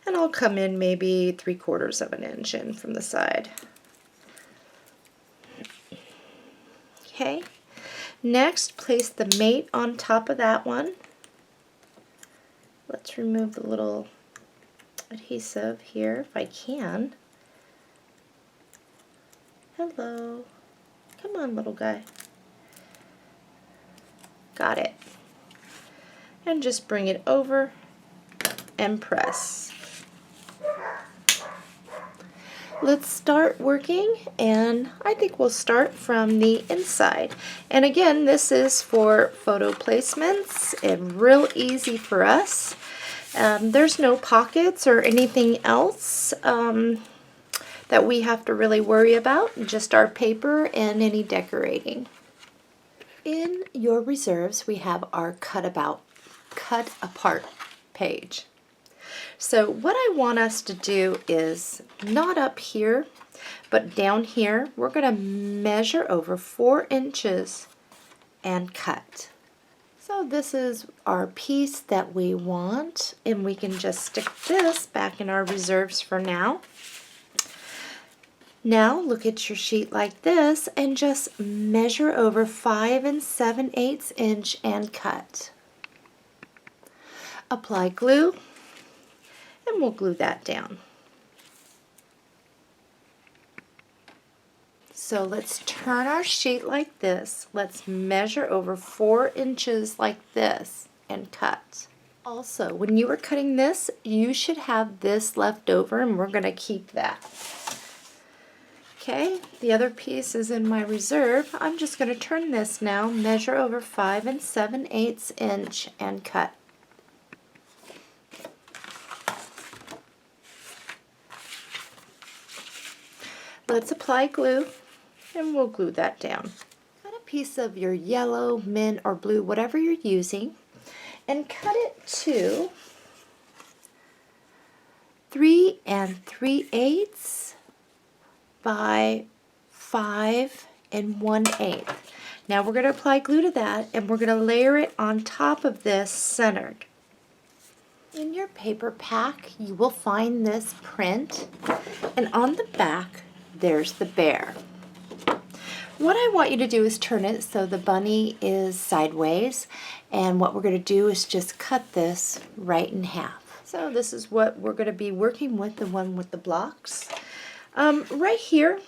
And I'll come in maybe 3/4 of an inch in from the side. Okay, next place the mate on top of that one. Let's remove the little adhesive here if I can. Hello, come on little guy. Got it. And just bring it over and press. Let's start working, and I think we'll start from the inside. And again, this is for photo placements and real easy for us. There's no pockets or anything else that we have to really worry about, just our paper and any decorating. In your reserves, we have our cut apart page. So what I want us to do is not up here, but down here, we're going to measure over 4 inches and cut. So this is our piece that we want, and we can just stick this back in our reserves for now. Now look at your sheet like this and just measure over 5 7/8 inch and cut. Apply glue, and we'll glue that down. So let's turn our sheet like this. Let's measure over 4 inches like this and cut. Also, when you are cutting this, you should have this left over, and we're going to keep that. Okay, the other piece is in my reserve. I'm just going to turn this now, measure over 5 7/8 inch and cut. Let's apply glue, and we'll glue that down. Cut a piece of your yellow, mint, or blue, whatever you're using, and cut it to 3 3/8 by 5 1/8. Now we're going to apply glue to that, and we're going to layer it on top of this centered. In your paper pack, you will find this print, and on the back, there's the bear. What I want you to do is turn it so the bunny is sideways, and what we're going to do is just cut this right in half. So this is what we're going to be working with, the one with the blocks. Right here,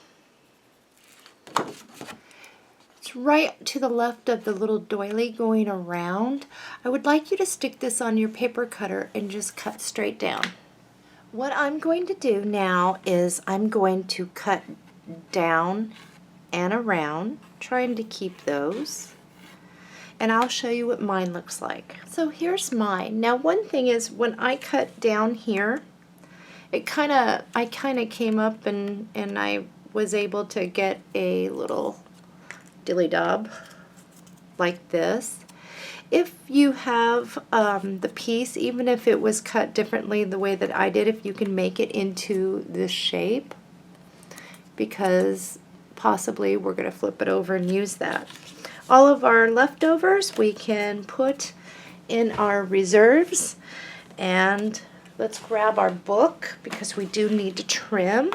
it's right to the left of the little doily going around. I would like you to stick this on your paper cutter and just cut straight down. What I'm going to do now is I'm going to cut down and around, trying to keep those, and I'll show you what mine looks like. So here's mine. Now one thing is, when I cut down here, I kind of came up and I was able to get a little dilly-dob like this. If you have the piece, even if it was cut differently the way that I did, if you can make it into this shape, because possibly we're going to flip it over and use that. All of our leftovers we can put in our reserves, and let's grab our book because we do need to trim.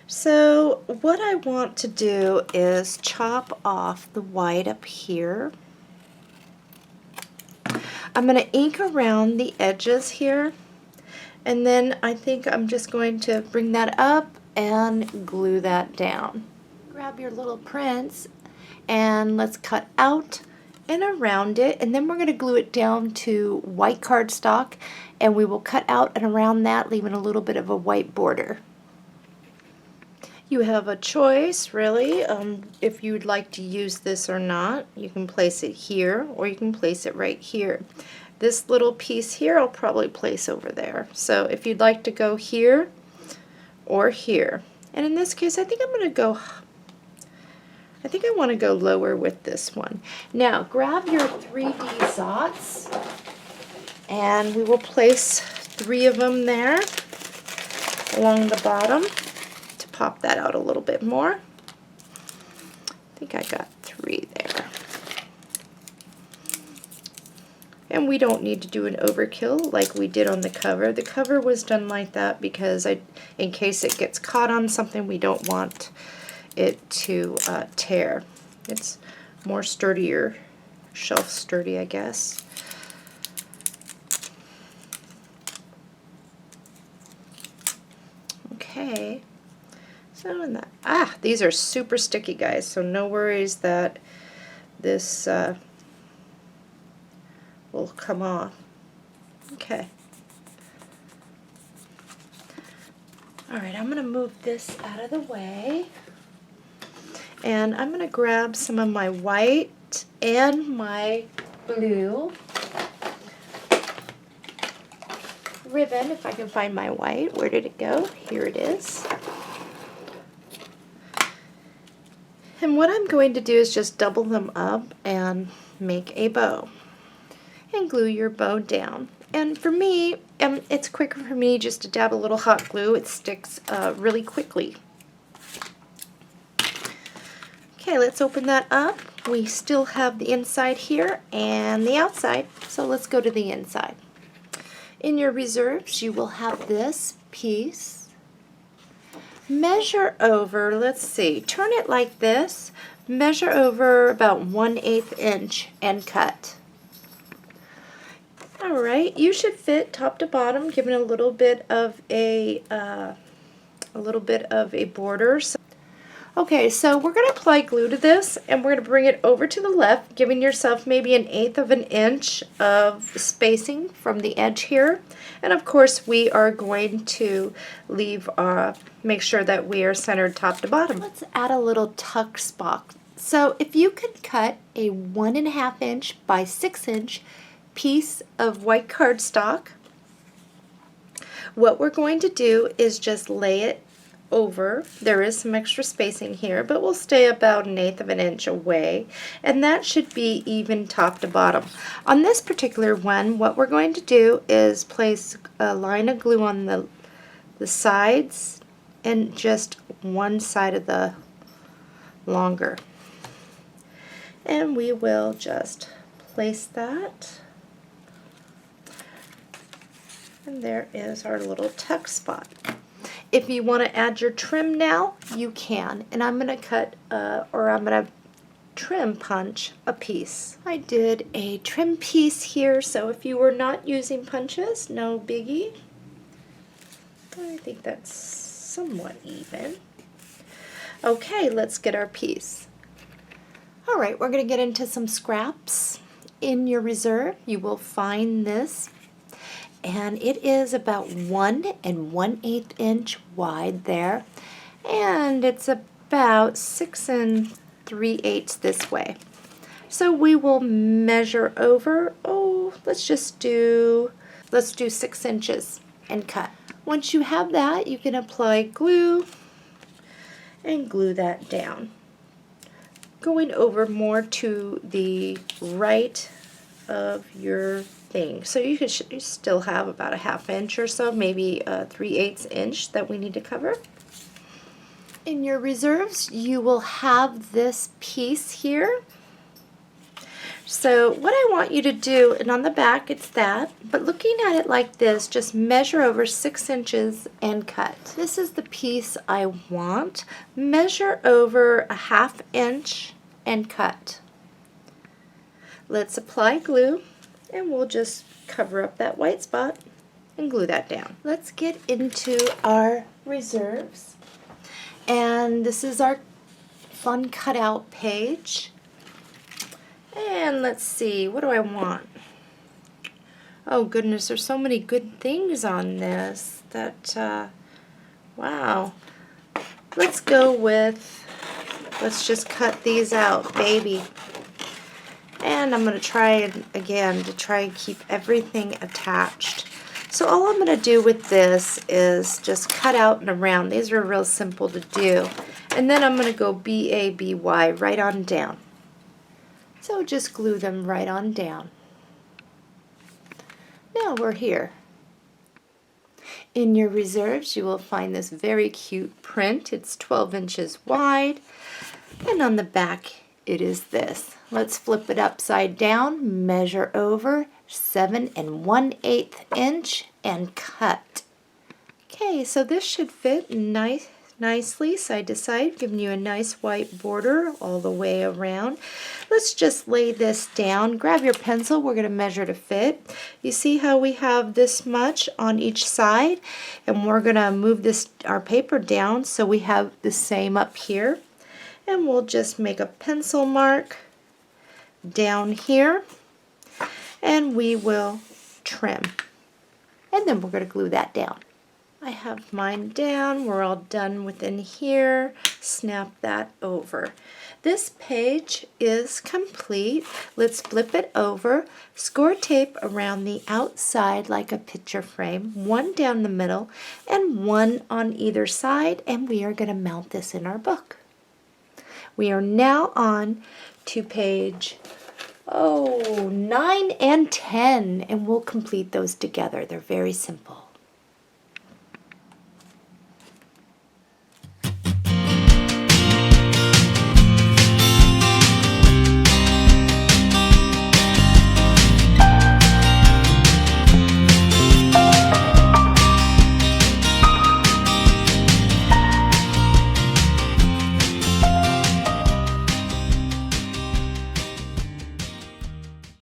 So what I want to do is chop off the white up here. I'm going to ink around the edges here, and then I think I'm just going to bring that up and glue that down. Grab your little prints and let's cut out and around it, and then we're going to glue it down to white cardstock, and we will cut out and around that, leaving a little bit of a white border. You have a choice, really, if you'd like to use this or not. You can place it here, or you can place it right here. This little piece here I'll probably place over there. So if you'd like to go here or here. And in this case, I think I want to go lower with this one. Now grab your 3D Zots, and we will place 3 of them there along the bottom to pop that out a little bit more. I think I got 3 there. And we don't need to do an overkill like we did on the cover. The cover was done like that because in case it gets caught on something, we don't want it to tear. It's more sturdier, shelf sturdy, I guess. Okay, so in that, these are super sticky, guys, so no worries that this will come off. Okay. Alright, I'm going to move this out of the way, and I'm going to grab some of my white and my blue ribbon, if I can find my white. Where did it go? Here it is. And what I'm going to do is just double them up and make a bow. And glue your bow down. And for me, it's quicker for me just to dab a little hot glue. It sticks really quickly. Okay, let's open that up. We still have the inside here and the outside, so let's go to the inside. In your reserves, you will have this piece. Measure over, let's see, turn it like this, measure over about 1/8 inch and cut. Alright, you should fit top to bottom, giving a little bit of a border. Okay, so we're going to apply glue to this, and we're going to bring it over to the left, giving yourself maybe 1/8 of an inch of spacing from the edge here. And of course, we are going to leave, make sure that we are centered top to bottom. Let's add a little tuck spot. So if you could cut a 1.5 inch by 6 inch piece of white cardstock, what we're going to do is just lay it over. There is some extra spacing here, but we'll stay about 1/8 of an inch away, and that should be even top to bottom. On this particular one, what we're going to do is place a line of glue on the the sides and just one side of the longer. And we will just place that. And there is our little tuck spot. If you want to add your trim now, you can. And I'm going to cut, or I'm going to trim punch a piece. I did a trim piece here, so if you were not using punches, no biggie. I think that's somewhat even. Okay, let's get our piece. All right, we're going to get into some scraps. In your reserve, you will find this, and it is about 1 1/8 inch wide there, and it's about 6 3/8 this way. So we will measure over, let's do 6 inches and cut. Once you have that, you can apply glue and glue that down. Going over more to the right of your thing. So you still have about a 1/2 inch or so, maybe a 3/8 inch that we need to cover. In your reserves, you will have this piece here. So what I want you to do, and on the back it's that, but looking at it like this, just measure over 6 inches and cut. This is the piece I want. Measure over a 1/2 inch and cut. Let's apply glue, and we'll just cover up that white spot and glue that down. Let's get into our reserves. And this is our fun cutout page. And let's see, what do I want? Oh goodness, there's so many good things on this that, wow. Let's go with, let's just cut these out, baby. And I'm going to try again to try and keep everything attached. So all I'm going to do with this is just cut out and around. These are real simple to do. And then I'm going to go B-A-B-Y right on down. So just glue them right on down. Now we're here. In your reserves, you will find this very cute print. It's 12 inches wide. And on the back, it is this. Let's flip it upside down, measure over 7 1/8 inch and cut. Okay, so this should fit nicely side to side, giving you a nice white border all the way around. Let's just lay this down. Grab your pencil. We're going to measure to fit. You see how we have this much on each side, and we're going to move our paper down so we have the same up here. And we'll just make a pencil mark down here, and we will trim. And then we're going to glue that down. I have mine down. We're all done within here. Snap that over. This page is complete. Let's flip it over. Score tape around the outside like a picture frame. One down the middle and one on either side, and we are going to mount this in our book. We are now on to page 9 and 10, and we'll complete those together. They're very simple.